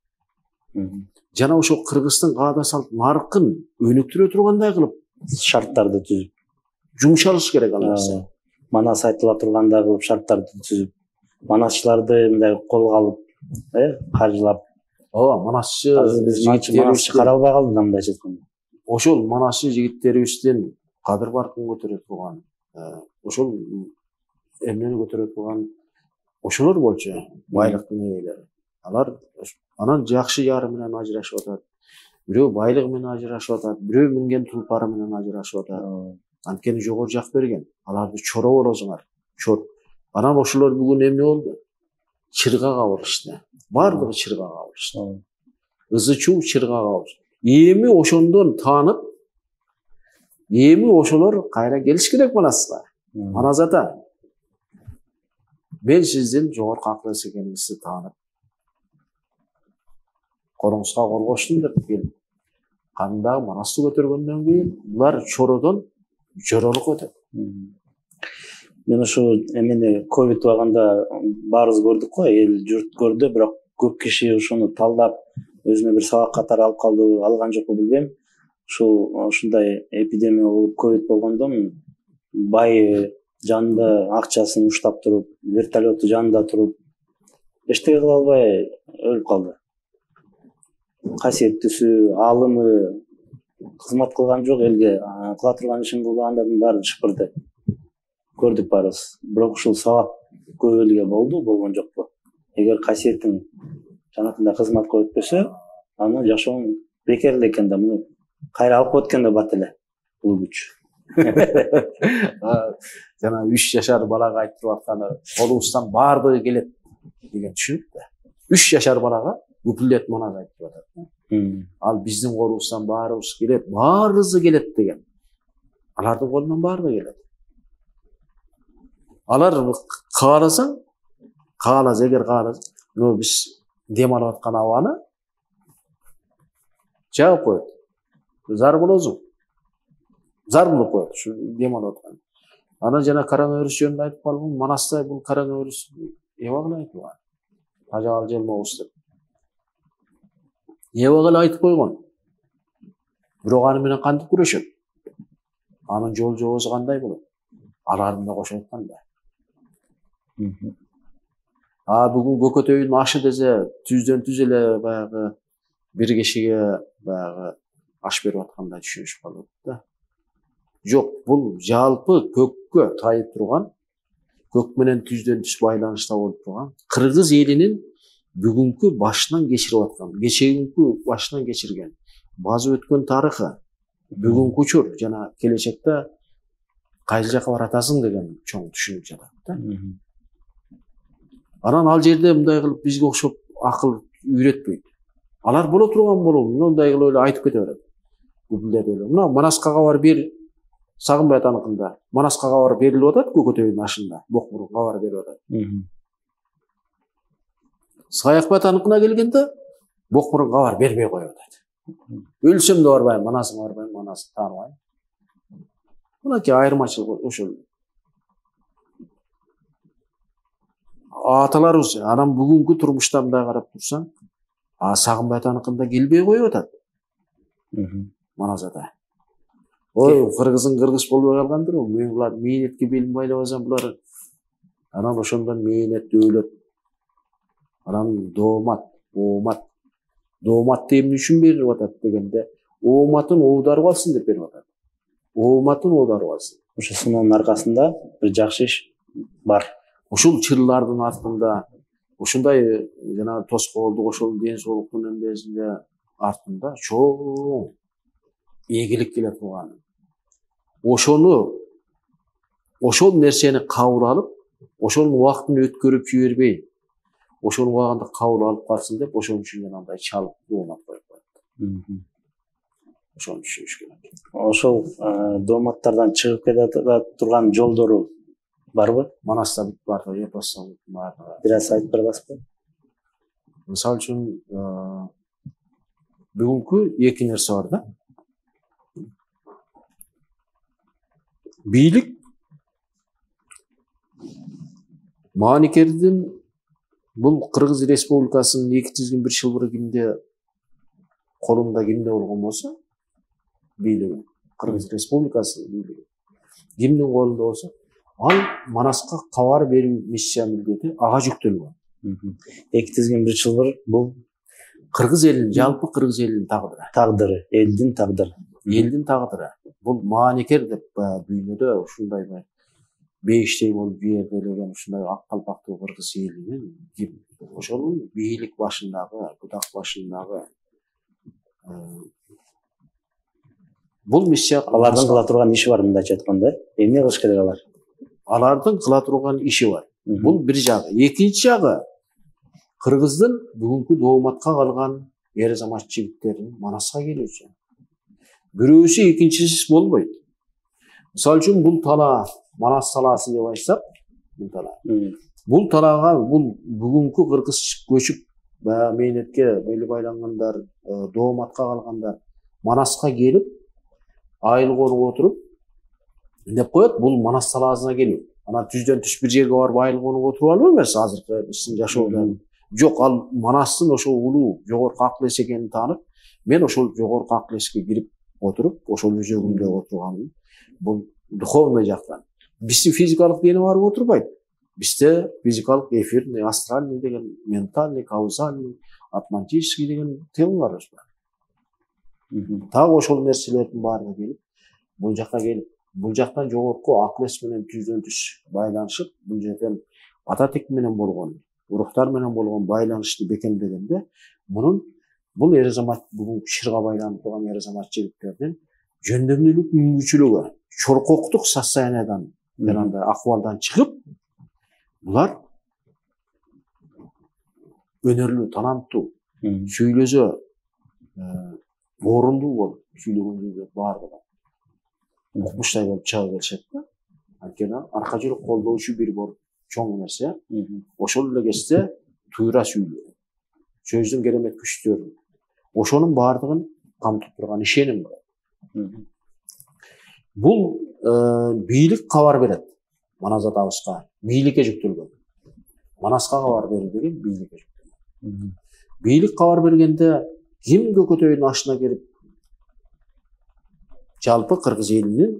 жана ошо Кыргыздын каада салт наркын өнүктүрө тургандай кылып шарттарды түзүп жумшалыш керек ал нерсе. Манас айтыла тургандай кылып шарттарды түзүп, манасчыларды мындай колго алып, каржылап. Манасчы Манасчы каралбай калды да мындайча айтканда. Ошол манасчы жигиттерибиздин кадыр баркын көтөрө турган, ошол эмнени көтөрө турган ошолор болчу, байлыктын ээлери. Алар анан жакшы жары менен ажырашып атат. Бирөө байлыгы менен ажырашып атат, бирөө минген тулпары менен ажырашып атат. Анткени жогору жак берген. Аларды чоро болосуңар. Чор. Анан ошолор бүгүн эмне болду? Чырга кабылышты. Бардыгы чырга кабылышты. Ызы-чуу чырга кабылышты. Эми ошондон таанып, эми ошолор кайра келиш керек Манаска. Маназата. Мен сиздин жогорку акыл эс экениңизди таанып, колуңузга кол коштум деп келип, кандагы Манасты көтөргөндөн кийин булар чородон жоролук өтөт. Мен ошо эмени ковид убагында баарыбыз көрдүк го, эл журт көрдү, бирок көп киши ошону талдап өзүнө бир сабак катары алып калды, алган жокпу билбейм. Ушундай эпидемия болуп, ковид болгондон бай жанында акчасын уштап туруп, вертолетту жанында туруп, эчтеке кыла албай өлүп калды. Касиеттүүсү, аалымы кызмат кылган жок, элге кыла турган ишин кылгандардын баары шыпырды. Көрдүк баарыбыз. Бирок ушул сабак көп элге болгон жокпу? Эгер касиетиң жанагындай кызматка өтпөсө, аны жашооң бекер эле экен да, муну кайра алып өткөн да бат эле бул күч. Жана 3 жашар балага айтып атканы, колубуздан баардыгы келет деген түшүнүк да. 3 жашар балага бүкүлдет Манас айтып атат. Ал биздин колубуздан баарыбыз келет, баарыбызы келет деген. Алардын колунан баардыгы келет. Алар кааласаң, эгер кааласа, биз дем алып аткан абаны жагып коет. Зар болосуң. Зар болуп коет, ушу дем алып аткан. Ana jana koronavirus jönünde aytıp kaldım. Manasta bu koronavirus evagıla aytıp var. Tajal jelmobuz dep. Evagıla aytıp koygon. Bирок аны менен кантип күрөшөт? Анын жол жобосу кандай болот? Алардын да кошо айтканда. Бүгүн көкөтөйдүн ашы десе, түздөн түз эле баягы бир кишиге баягы аш берип аткандай түшүнүшүп калат да. Жок, бул жалпы көккө тайып турган, көк менен түздөн түз байланышта болуп турган кыргыз элинин бүгүнкү башынан кечирип аткан, кечеги башынан кечирген, базы өткөн тарыхы, бүгүнкү учур жана келечекте кайсы жака баратасың деген чоң түшүнүк жатат да. Анан ал жерде мындай кылып бизге окшоп акыл үйрөтпөйт. Алар боло турган болобу, мындай кылып эле айтып кете берет. Бүлдөт эле. Мына Манаскага бар бир Сагынбай атаныкында. Манаскага бар берилип атат Көкөтөйдүн ашында. Бокмурунга бар берип атат. Саякбай атаныкына келгенде Бокмурунга бар бербей коюп атат. Өлсөм да барбайм, Манасыга барбайм, Манасты тааныбайм. Мынакей айырмачылык ошол. Аталарыбыз анан бүгүнкү турмушта мындай карап турсаң, Сагынбай атаныкында келбей коюп атат. Маназада. Ой, кыргызың кыргыз болбой калгандыр, мен булар мээнетке белин байлабасам булар анан ошондон мээнет дөөлөт. Анан доомат, оомат. Дооматты эмне үчүн берип атат дегенде, ооматын оодарып алсын деп берип атат. Ооматын оодарып алсын. Ошонун аркасында бир жакшы иш бар. Ушул чырлардын артында ушундай жана тоскоолдук ошол ден соолуктун эмесинде артында чоң ийгилик келе турган. Ошол нерсени кабыл алып, ошонун убактын өткөрүп жибербей, ошонун убагында кабыл алып калсын деп, ошон үчүн жанагындай чалып доомат коюп коет. Ошону түшүнүш керек. Ошол дооматтардан чыгып кете турган жолдору барбы? Манаста бар, эпоста бар. Бир аз айтып бера аласызбы? Мисалы үчүн бүгүнкү эки нерсе бар да. Бийлик Maanikердин бул Кыргыз Республикасынын 201 жылбыры кимде колунда кимде болгон болсо, бийлиги Кыргыз Республикасынын бийлиги кимдин колунда болсо, ал Манаска кабар берүү миссия милдети ага жүктөлгөн. 201 жылбыр бул Кыргыз элинин, жалпы Кыргыз элинин тагдыры, элдин тагдыры. Элдин тагдыры. Бул Maanikер деп дүйнөдө ушундай бейиштей болуп жиберилген ушундай ак калпактуу кыргыз элинин ошонун бийлик башындагы, будак башындагы бул миссия алардын кыла турган иши бар мындайча айтканда. Эмне кылыш керек алар? Алардын кыла турган иши бар. Бул бир жагы. Экинчи жагы Кыргыздын бүгүнкү дооматка калган эр азамат жигиттерин Манаска келүүсү. Бирөөсү экинчисиз болбойт. Мисалы үчүн бул тала Манас талаасы деп айтсак, бул талаага бул бүгүнкү кыргыз көчүп мээнетке бели байлангандар, дооматка калгандар Манаска келип, айыл конуп отуруп деп коет, бул Манас талаасына келүү. Анан түздөн түз бир жерге барып айыл конуп отуруп албайбы эмес азыркы биздин жашоодо. Жок, ал Манастын ошол улуу жогорку акыл эс экенин таанып, мен ошол жогорку акыл эске кирип отуруп, ошол өзөгүмдө отурганым бул духовный жактан. Биздин физикалык дене барып отурбайт. Бизде физикалык, эфирный, астральный деген, ментальный, каузальный, атмантический деген темаларыбыз бар. Так ошол нерселердин баары келип, бул жакка келип, бул жактан жогорку акыл эс менен түздөн түз байланышып, бул жерден ата тек менен болгон, урухтар менен болгон байланышты бекемдегенде, бул эр азамат бүгүн шырга байланып турган эр азамат жигиттердин жөндөмдүүлүк мүмкүнчүлүгү, чоркоктук состояниядан жанагындай акыбалдан чыгып, булар өнөрлүү, таланттуу, сүйлөсө орундуу болуп сүйлөгөндө баардыгы укмуштай болуп чыга келишет да. Анткени арка жүрөк колдоочу бир бор чоң нерсе. Ошол эле кезде туура сүйлөө, сөздүн керемет күчтөрү, ошонун баардыгын камтып турган ишеним бар. Бул бийлик кабар берет Манас атабызга. Бийликке жүктөлгөн. Манаска кабар берүү деген бийликке жүктөлгөн. Бийлик кабар бергенде ким көкөтөйдүн ашына келип жалпы кыргыз элинин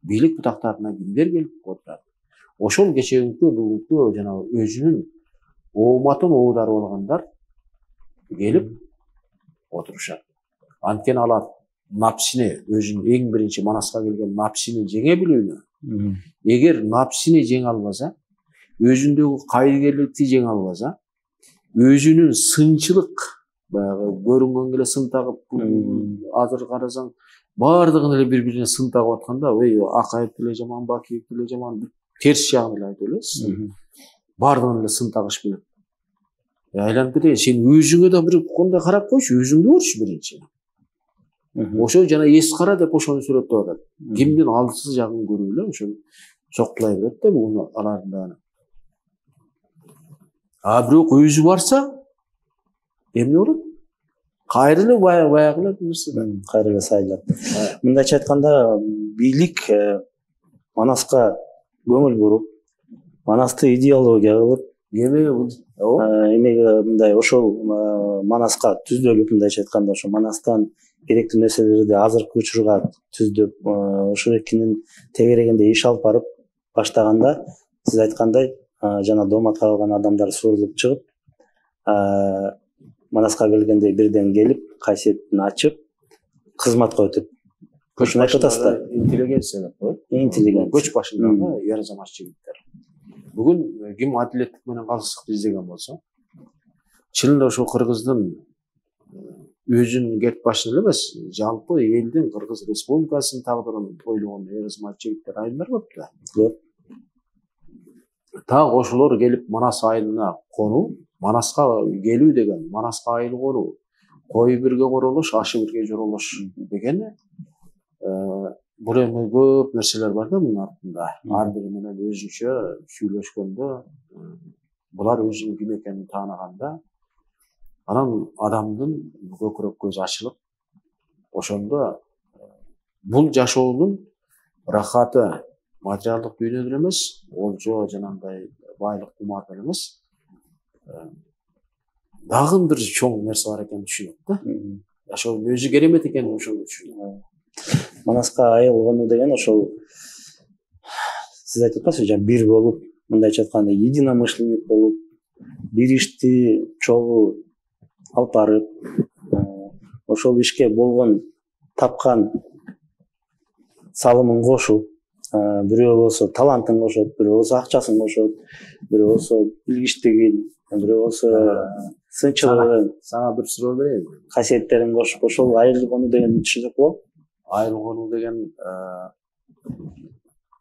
бийлик бутактарына кимдер келип отурат? Ошол кечеги бүгүнкү жанагы өзүнүн ооматын оодарып алгандар келип отурушат. Анткени алар напсини өзүнүн эң биринчи Манаска келген напсини жеңе билүүнү. Эгер напсини жеңе албаса, өзүндөгү кайрыгерликти жеңе албаса, өзүнүн сынчылык баягы көрүнгөнгө эле сын тагып, азыр карасаң баардыгын эле бири-бирине сын тагып атканда, Акаев деле жаман, Бакиев деле жаман, терс жагын эле айтып элесиз. Баардыгын эле сын тагыш белет. Айланып кетейин, сен өзүңө да бир кондой карап койчу, өзүңдү көрчү биринчи. Ошо жана эс кара деп ошону сүрөттөп атат. Кимдин алдысыз жагын көрүп эле ошо соктулай берет да бүгүн алардын да. Бирок өзү барса эмне болот? Кайра эле баягы эле нерсе да. Кайра эле сайылат. Мындайча айтканда, бийлик Манаска көңүл буруп, Манасты идеология кылып, эмеге мындай ошол Манаска түздөлүп, мындайча айтканда, ошо Манастан керектүү нерселерди азыркы учурга түздөп, ошо экинин тегерегинде иш алып барып баштаганда, сиз айткандай, жана дооматка калган адамдар сурулуп чыгып, Манаска келгенде бирден келип, кайсетин ачып, кызматка өтүп. Ошону айтып атасыз да. Интеллигенция деп коет. Интеллигенция. Көч башындагы ер азамат жигиттер. Бүгүн ким адилеттик менен калыстыкты издеген болсо, чынында ошо кыргыздын өзүнүн кет башын эле эмес, жалпы элдин, Кыргыз Республикасынын тагдырын ойлогон ер азамат жигиттер айылдар көп да. Көп. Так ошолор келип Манас айылына конуу, Манаска келүү деген, Манаска айыл коруу, кою бирге королош, ашы бирге жоролош деген бул эми көп нерселер бар да мунун артында. Ар бири менен өзүнчө сүйлөшкөндө, булар өзүнүн ким экенин таанаганда, анан адамдын көкүрөк көзү ачылып, ошондо бул жашоонун рахаты материалдык дүйнөдөн эмес, олжо жанагындай байлык кумар эмес, дагы бир чоң нерсе бар экенин түшүнөт да. Жашоонун өзү керемет экенин ошондо түшүнөт. Манаска айыл конуу деген ошол сиз айтып атпайсызбы, жана бир болуп, мындайча айтканда, единомышленник болуп, бир ишти чогуу алып барып, ошол ишке болгон тапкан салымын кошуп, бирөө болсо талантын кошот, бирөө болсо акчасын кошот, бирөө болсо билгичтигин, бирөө болсо сынчылыгын, сага бир суроо берейин. касиеттерин кошуп, ошол айыл конуу деген түшүнүк болот. Айыл конуу деген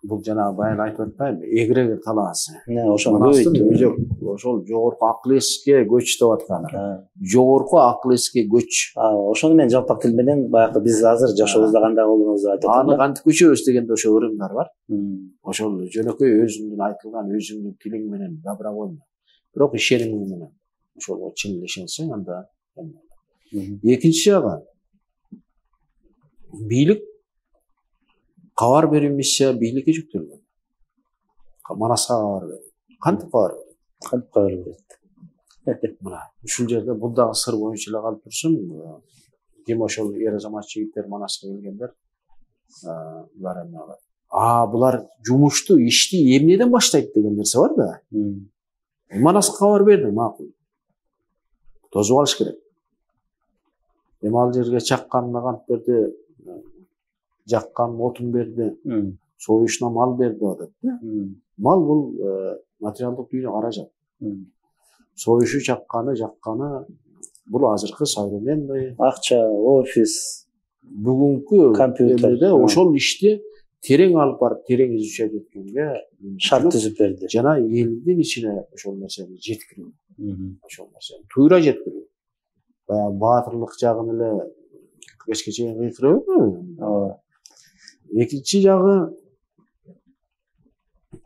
бул жана баягы айтып атпаймынбы, эгрегер талаасы. Ошону ошол жогорку акыл эске көч деп атканы. Жогорку акыл эске көч. Ошону мен жалпак тил менен баягы биз азыр жашообузда кандай колдонобуз айтып атам. Аны кантип көчөбүз дегенде ошо ырымдар бар. Ошол жөнөкөй өзүңдүн айтылган, өзүңдүн тилиң менен добровольно. Бирок ишенимиң менен ошолго чын ишенсең, анда. Экинчи жагы, бийлик кабар берүү миссия бийликке жүктөлгөн. Манаска кабар берүү. Кантип кабар берет? Кантип кабар берет? Мына ушул жерде бул дагы сыр боюнча эле калып турсун. Ким ошол ер азамат жигиттер Манаска келгендер, булар эмне кылат? Булар жумушту, ишти эмнеден баштайт деген нерсе бар да. Манаска кабар берди, макул. Тозуп алыш керек. Эми ал жерге чакканына кант берди, жаккан отун берди, союшуна мал берди деп. Мал бул материалдык дүйнө каражат. Союшу чакканы, жакканы бул азыркы современный акча, офис, бүгүнкү компьютерде ошол ишти терең алып барып, терең изучать эткенге шарт түзүп берди. Жана элдин ичине ошол нерсени жеткирүү. Ошол нерсени туура жеткирүү. Баягы баатырлык жагын эле кечке чейин кыйкырып. Экинчи жагы,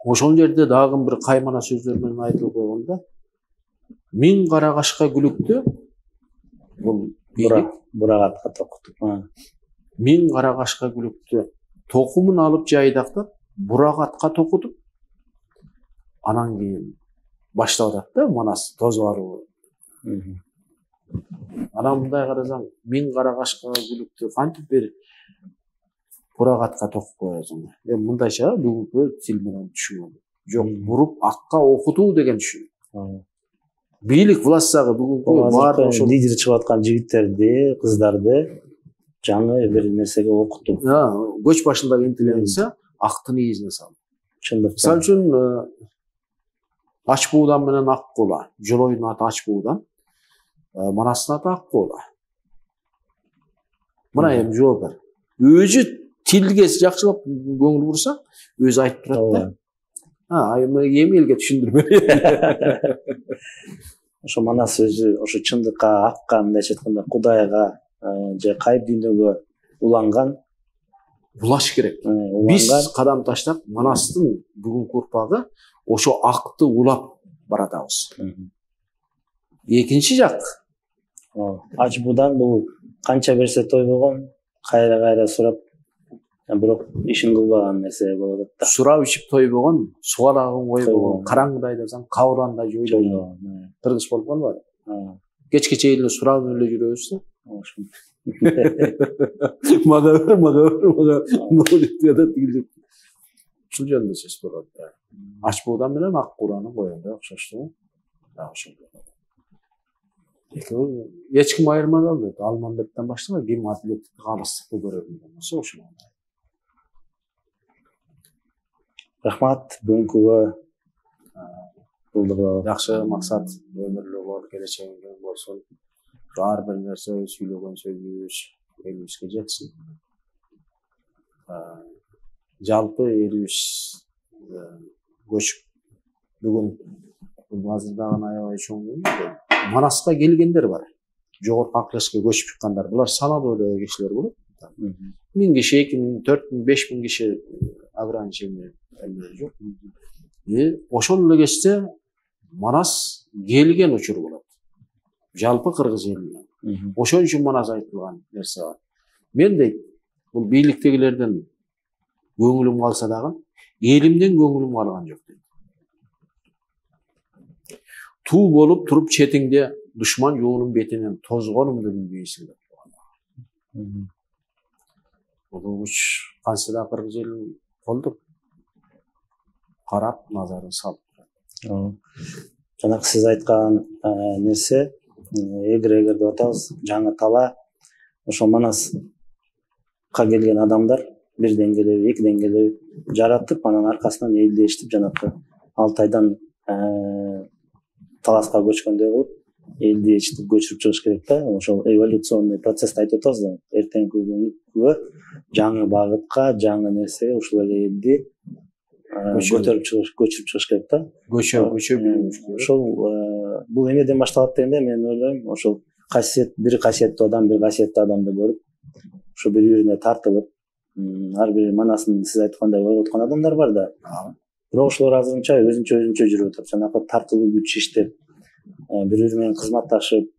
ошол жерде дагы бир каймана сөздөр менен айтылып койгондо, 1000 кара кашка күлүктү бул бийлик бурагат катып. 1000 кара кашка күлүктү токумун алып жайдактап бурак атка токутуп анан кийин баштап атат да Манас тоз баруу. Анан мындай карасаң, 1000 кара кашка күлүктү кантип бир бурак атка токуп коесуң? Эми мындайча бүгүнкү тил менен түшүнөм. Жок, буруп акка окутуу деген түшүнүк. Бийлик властьтагы бүгүнкү баардык ошо лидер чыгып аткан жигиттерди, кыздарды жаңы бир нерсеге окутуу. Көч башындагы интеллигенция актын ийизине салып. Чындыкта. Мисалы үчүн Ач буудан менен Ак куула. Жолойдун аты Ач буудан, Манастын аты Ак куула. Мына эми жооп бер. Өзү тилге жакшылап көңүл бурса, өзү айтып турат да. Эми элге түшүндүрбө. Ошо Манас өзү ошо чындыкка, акка, мындайча айтканда Кудайга же кайып дүйнөгө уланган. Улаш керек. Биз кадам таштап Манастын бүгүнкү урпагы ошо акты улап баратабыз. Экинчи жак. Ач буудан бул канча берсе тойбогон, кайра сурап, бирок ишин кылбаган нерсе болот да. Сурап ичип тойбогон, сугалагын койбогон, караңгыда айдасаң, кабылганда жойлойбогон. Кыргыз болуп калбады. Кечке чейин эле сурап эле жүрөбүз да. Мага бер. Ушул жөнүндө сөз болот да. Ач буудан менен Ак кууланы коёнда окшошту. Ошол. Эч ким айырмай калды. Алмамбеттен баштап ким адилеттикти кааластыкты көрөт деген болсо ошол. Рахмат бүгүнкүгө. Жакшы максат, өмүрлүк бол, келечегиңиз болсун. Ар бир нерсе сүйлөгөн сөзүбүз элибизге жетсин. Жалпы элибиз көчүп бүгүн азырдагы аябай чоң Манаска келгендер бар. Жогорку Аккрешке көчүп чыккандар. Булар саналуу эле кишилер болот. 1000 киши, 2000, 4000, 5000 киши ограничение жок. Ошол эле кезде Манас келген учур болот. Жалпы кыргыз элине. Ошон үчүн Манас айтылган нерсе бар. Мен дейт, бул бийликтегилерден көңүлүм калса дагы, элимден көңүлүм калган жок дейт. Туу болуп туруп четиңде душман жолунун бетинен тозгонумду билбейсиң деп. Бул үч кантсе да кыргыз элин колдоп карап назарын салып турат. Жанагы сиз айткан нерсе эгер деп атабыз, жаңы тала ошо Манаска келген адамдар бир деңгээлеп, эки деңгээлеп жаратып, анан аркасынан элдештип жанакы Алтайдан Таласка көчкөндөй кылып, элдештип көчүрүп чыгыш керек да. Ошол эволюционный процессти айтып атабыз да. Эртеңки күнгө жаңы багытка, жаңы нерсе ушул эле элди көчүрүп чыгыш керек да. Ошол бул эмнеден башталат дегенде мен ойлойм, ошол бир касиеттүү адам бир касиеттүү адамды көрүп, ошо бири-бирине тартылып, ар бир Манасын сиз айткандай ойготкон адамдар бар да. Бирок ошолор азырынча өзүнчө жүрүп атат. Жанакы тартылуу күч иштеп, бири-бири менен кызматташып,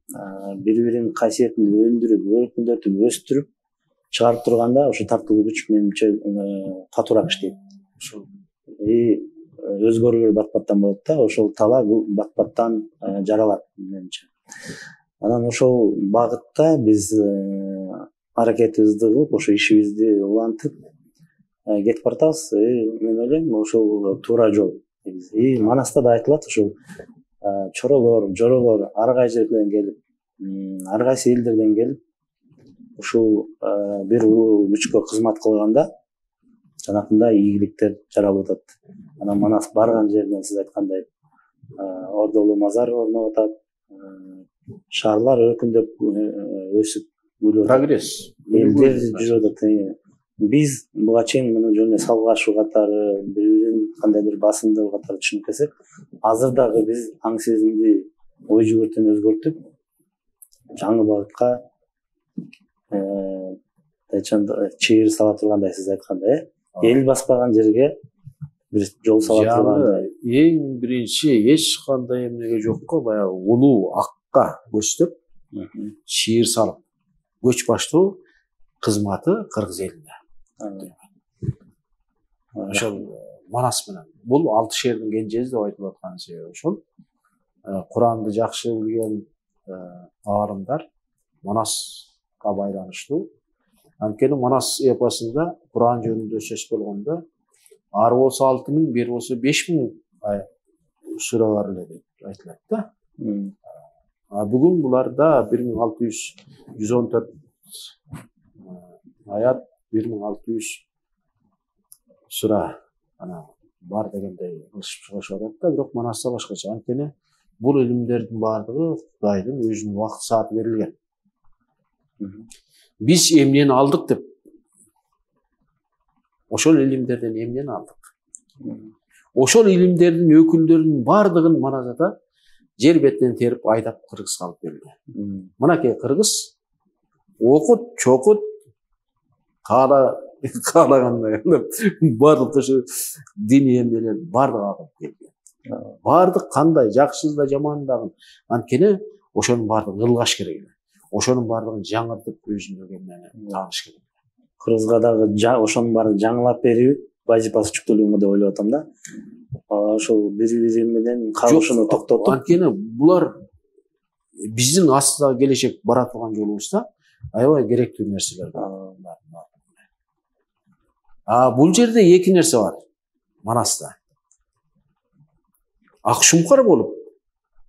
бири-биринин касиетин өндүрүп, өркүндөтүп, өстүрүп чыгарып турганда, ошо тартылуу күч менимче катуураак иштейт. Ошол өзгөрүүлөр бат-баттан болот да. Ошол тала бул бат-баттан жаралат менимче. Анан ошол багытта биз аракетибизди кылып, ошо ишибизди улантып кетип баратабыз. Мен ойлойм, ошол туура жол. Манаста да айтылат, ошол чоролор, жоролор ар кай жерден келип, ар кайсы элдерден келип, ушул бир улуу күчкө кызмат кылганда жанакындай ийгиликтер жаралып атат. Анан Манас барган жеринен сиз айткандай ордолуу мазар орноп атат, шаарлар өркүндөп өсүп гүлөп, прогресс, элдер жүрүп атат. Биз буга чейин муну жөнүндө салгылашуу катары, бири-бирин кандайдыр басымдоо катары түшүнүп келсек, азыр дагы биз аң сезимди, ой жүгүртүүнү өзгөртүп, жаңы багытка чыйыр сала тургандай, сиз айткандай, эл баспаган жерге бир жол сала тургандай. Эң биринчи эч кандай эмнеге жокко баягы улуу акка көчтөп, чыйыр салып, көч баштоо кызматы кыргыз элине. ошол Манас менен. Бул 6 шээрдин кенжеси деп айтылып аткан себеби ошол. Куранды жакшы билген аарымдар Манаска байланыштуу. Анткени Манас эпосунда Куран жөнүндө сөз болгондо ары болсо 6000, бери болсо 5000 сура бар эле деп айтылат да. Бүгүн буларда 1614 аят, 1600 сура бар дегендей кылышып чыгышып атат да, бирок Манаста башкача. Анткени бул илимдердин баардыгы Кудайдын өзүнүн убакыт сааты берилген. Биз эмнени алдык деп, ошол илимдерден эмнени алдык? Ошол илимдердин өкүлдөрүнүн баардыгын Маназада жер бетинен терип айдап Кыргызга алып келди. Мынакей Кыргыз окут, чокут, каалагандай баардык ошо диний эмнелер баардыгы алып келди. Баардык кандай жакшысы да жаманы дагы. Анткени ошонун баардыгын ылгаш керек. Ошонун баардыгын жаңыртып өзүндөгү эмнени тааныш керек. Кыргызга дагы ошонун баарын жаңылап берүү вазифасы жүктөлгөнбү деп ойлоп атам да. Ошол бири-бири менен кагышууну токтотуп. Анткени булар биздин астыдагы келечек бара турган жолубузда аябай керектүү нерселер бар. Бул жерде эки нерсе бар Манаста. Ак шумкар болуп,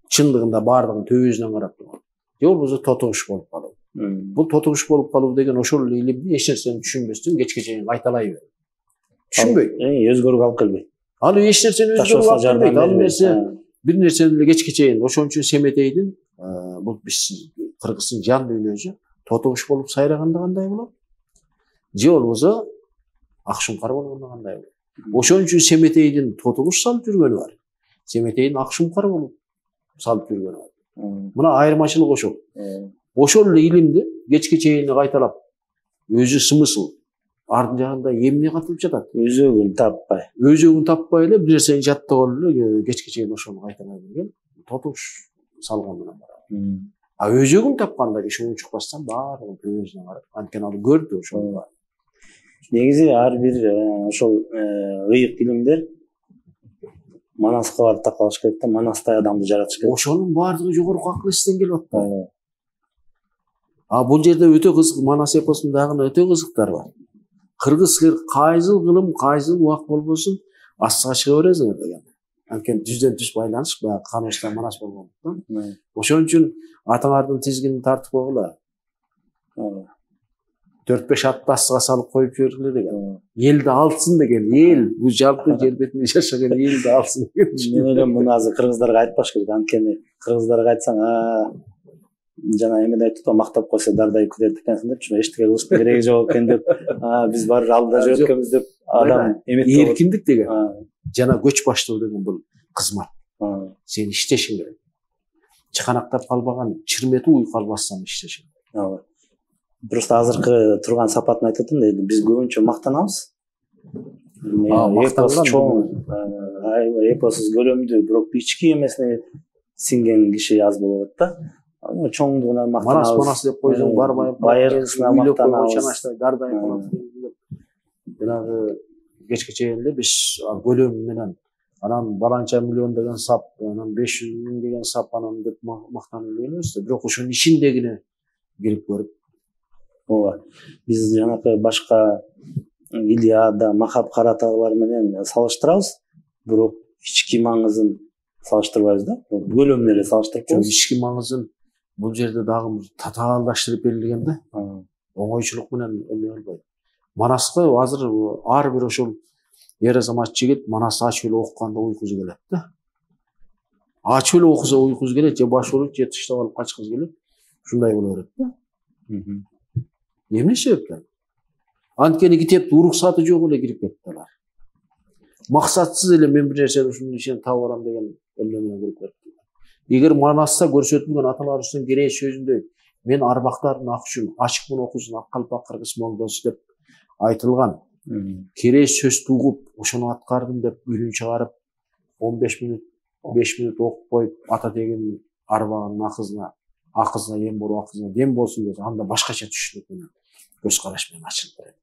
чындыгында баардыгын төбөзүнөн карап турган. Же болбосо тотугуш болуп калуу. Бул тотугуш болуп калуу деген ошол илимди эч нерсени түшүнбөстөн кечке чейин кайталай берет. Түшүнбөйт. Өзгөрүүгө алып келбейт. Ал эч нерсени өзгөрүүгө алып келбейт. Ал нерсе бир нерсени эле кечке чейин ошон үчүн Семетейдин бул биз Кыргыздын жан дүйнөсү тотугуш болуп сайраганда кандай болот? Же болбосо ак шумкар болгондо кандай болот? Ошон үчүн Семетейдин тотугуш салып жүргөнү бар. Семетейдин ак шумкар болуп салып жүргөнү бар. Мына айырмачылык ошол. Ошол эле илимди кечке чейин кайталап өзү смысл ардын жагында эмне катылып жатат? Өзөгүн таппай эле бир нерсени жаттап эле кечке чейин ошону кайталай берген тотугуш салган менен барат. Өзөгүн тапканда киши унчукпастан баардыгын көзүнө карап, анткени ал көрдү ошону. Негизи ар бир ошол ыйык илимдер Манаска барып такалыш керек да, Манастай адамды жаратыш керек. Ошонун баардыгы жогорку акыл эстен келип атты. Бул жерде өтө кызык, Манас эпосундагы өтө кызыктар бар. Кыргыз силер кайсыл кылым, кайсыл убак болбосун астыга чыга бересиңер деген. Анткени түздөн түз байланыш баягы Канышта Манас болгондуктан. Ошон үчүн атаңардын тизгинин тартып койгула. 4-5 атты астыга салып коюп жибергиле деген. Элди алсын деген. Эл бул жалпы жер бетинде жашаган элди алсын деген. Мен ойлойм муну азыр кыргыздарга айтпаш керек. Анткени кыргыздарга айтсаң, жана эмне айтып мактап койсо дардай күтөт экенсиң депчи, эчтеке кылышпай кереги жок экен деп, биз баары алдыда жүрөт экенбиз деп адам эметтеп. Эркиндик деген жана көч баштоо деген бул кызмат. Сен иштешиң керек. Чыканактап калбаган, чырмети уйку албастан иштешиң керек. Просто азыркы турган сапатын айтып атам да, биз көбүнчө мактанабыз. Эпос чоң, эпосуз көлөмдүү, бирок ички эмесине сиңген киши аз болуп атат да. Чоңдугуна мактанабыз. Манас деп койсоң барбай, байыркысына мактанабыз. Чанаштай дардай калат. Жанагы кечке чейин эле биз көлөм менен анан баланча миллион деген сап, анан 500 миң деген сап анан деп мактанып жүрөбүз да, бирок ошонун ичиндегине кирип көрүп. Биз жанакы башка Илиада, Махаб Каратаглар менен салыштырабыз, бирок ички маңызын салыштырбайбыз да. Көлөмүн эле салыштырып коебуз. Ички маңызын бул жерде дагы татаалдаштырып берилген да. Оңойчулук менен эме болбойт. Манаска азыр ар бир ошол ер азамат жигит Манас ачып эле окуганда уйкусу келет да. Ачып эле окуса уйкусу келет, же баш ооруйт, же тыштап алып качкысы келет. Ушундай боло берет да. Эмне себептен? Анткени китепти уруксаты жок эле кирип кетти алар. Максатсыз эле мен бир нерсени ушунун ичинен таап алам деген эмне менен кирип кетти. Эгер Манаста көрсөтүлгөн аталарыбыздын керей сөзүндөй мен арбактардын ак үчүн ачык окусын ак калпак кыргыз молдосу деп айтылган керей сөздү угуп ошону аткардым деп үйрөн чыгарып 15 мүнөт 5 мүнөт окуп коюп ата деген арбагынын акызына эм болуп акызына дем болсун десе, анда башкача түшүнүк менен көз караш менен ачылып берет.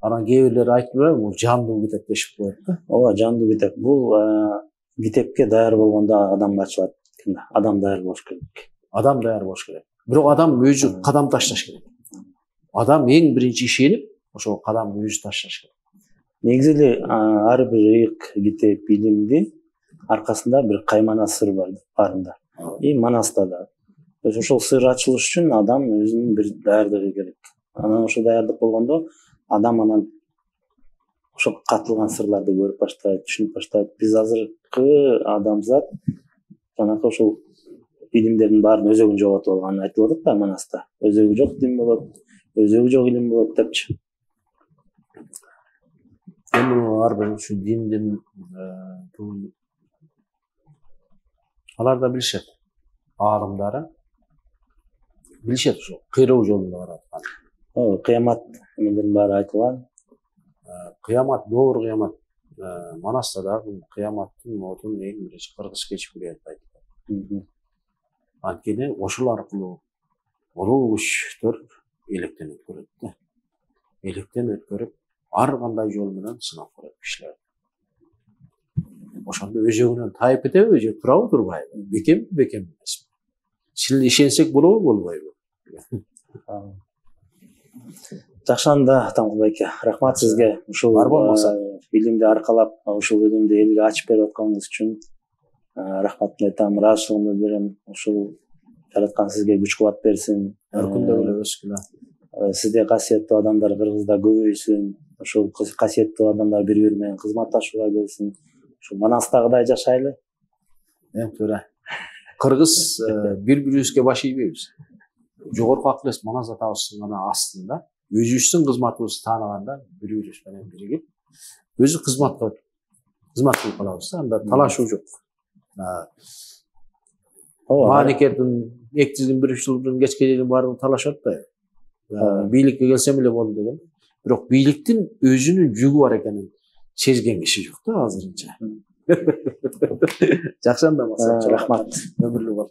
Анан кээ бирлери айтып эле бул жандуу китеп дешип коет да. Ооба, жандуу китеп. Бул китепке даяр болгондо адам ачылат. Адам даяр болуш керек. Адам даяр болуш керек. Бирок адам өзү кадам ташташ керек. Адам эң биринчи ишенип, ошол кадамды өзү ташташ керек. Негизи эле ар бир ыйык китеп билимди аркасында бир каймана сыр бар барында. И манаста да. Ошол сыр ачылыш үчүн адам өзүнүн бир даярдыгы керек. Анан ошол даярдык болгондо адам анан ошол катылган сырларды көрүп баштайт, түшүнүп баштайт. Биз азыркы адамзат жанакы ошол илимдердин баарын өзөгүн жоготуп алганын айтып атат да манаста. Өзөгү жок дин болот, өзөгү жок илим болот депчи. Эми ар бир ушу диндин алар да билишет. Аалымдары билишет ошо кыйроо жолунда бараткан. Кыямат эмелердин баары айтылган. Кыямат, doğru кыямат. Манаста дагы кыяматтын мотун эң биринчи кыргыз кечкүрү айтылат. Анткени ошол аркылуу улуу күчтөр электен өткөрөт да. Электен өткөрүп ар кандай жол менен сынап көрөт кишилер. Ошондо өзөгүнөн тайып кетеби же турабы турбайбы? Бекем эмеспи? Сил ишенсек болобу болбойбу? Жакшы анда Тамкул байке, рахмат сизге ушул билимди аркалап, ушул илимди элге ачып берип атканыңыз үчүн рахматымды айтам, ыраазычылыгымды билдирем. Ушул жараткан сизге күч кубат берсин. Өркүндө эле өскүлө. Сизде касиеттүү адамдар Кыргызда көбөйсүн. Ушул касиеттүү адамдар бири бири менен кызматташууга келсин. Ушул Манастагыдай жашайлы. Эң туура. Кыргыз бири-бирибизге баш ийбейбиз. Жогорку акылес Манас атабыздын гана астында өзүбүздүн кызматыбызды тааныганда бири-бирибиз менен биригип өзү кызмат кылып калабыз да. Анда талашуу жок. Маанекердин эки бир жылдын кечке чейин баарын талашат да. Бийликке келсем эле болду деген. Бирок бийликтин өзүнүн жүгү бар экенин сезген киши жок да азырынча. Жакшы анда максат. Рахмат. Өмүрлүк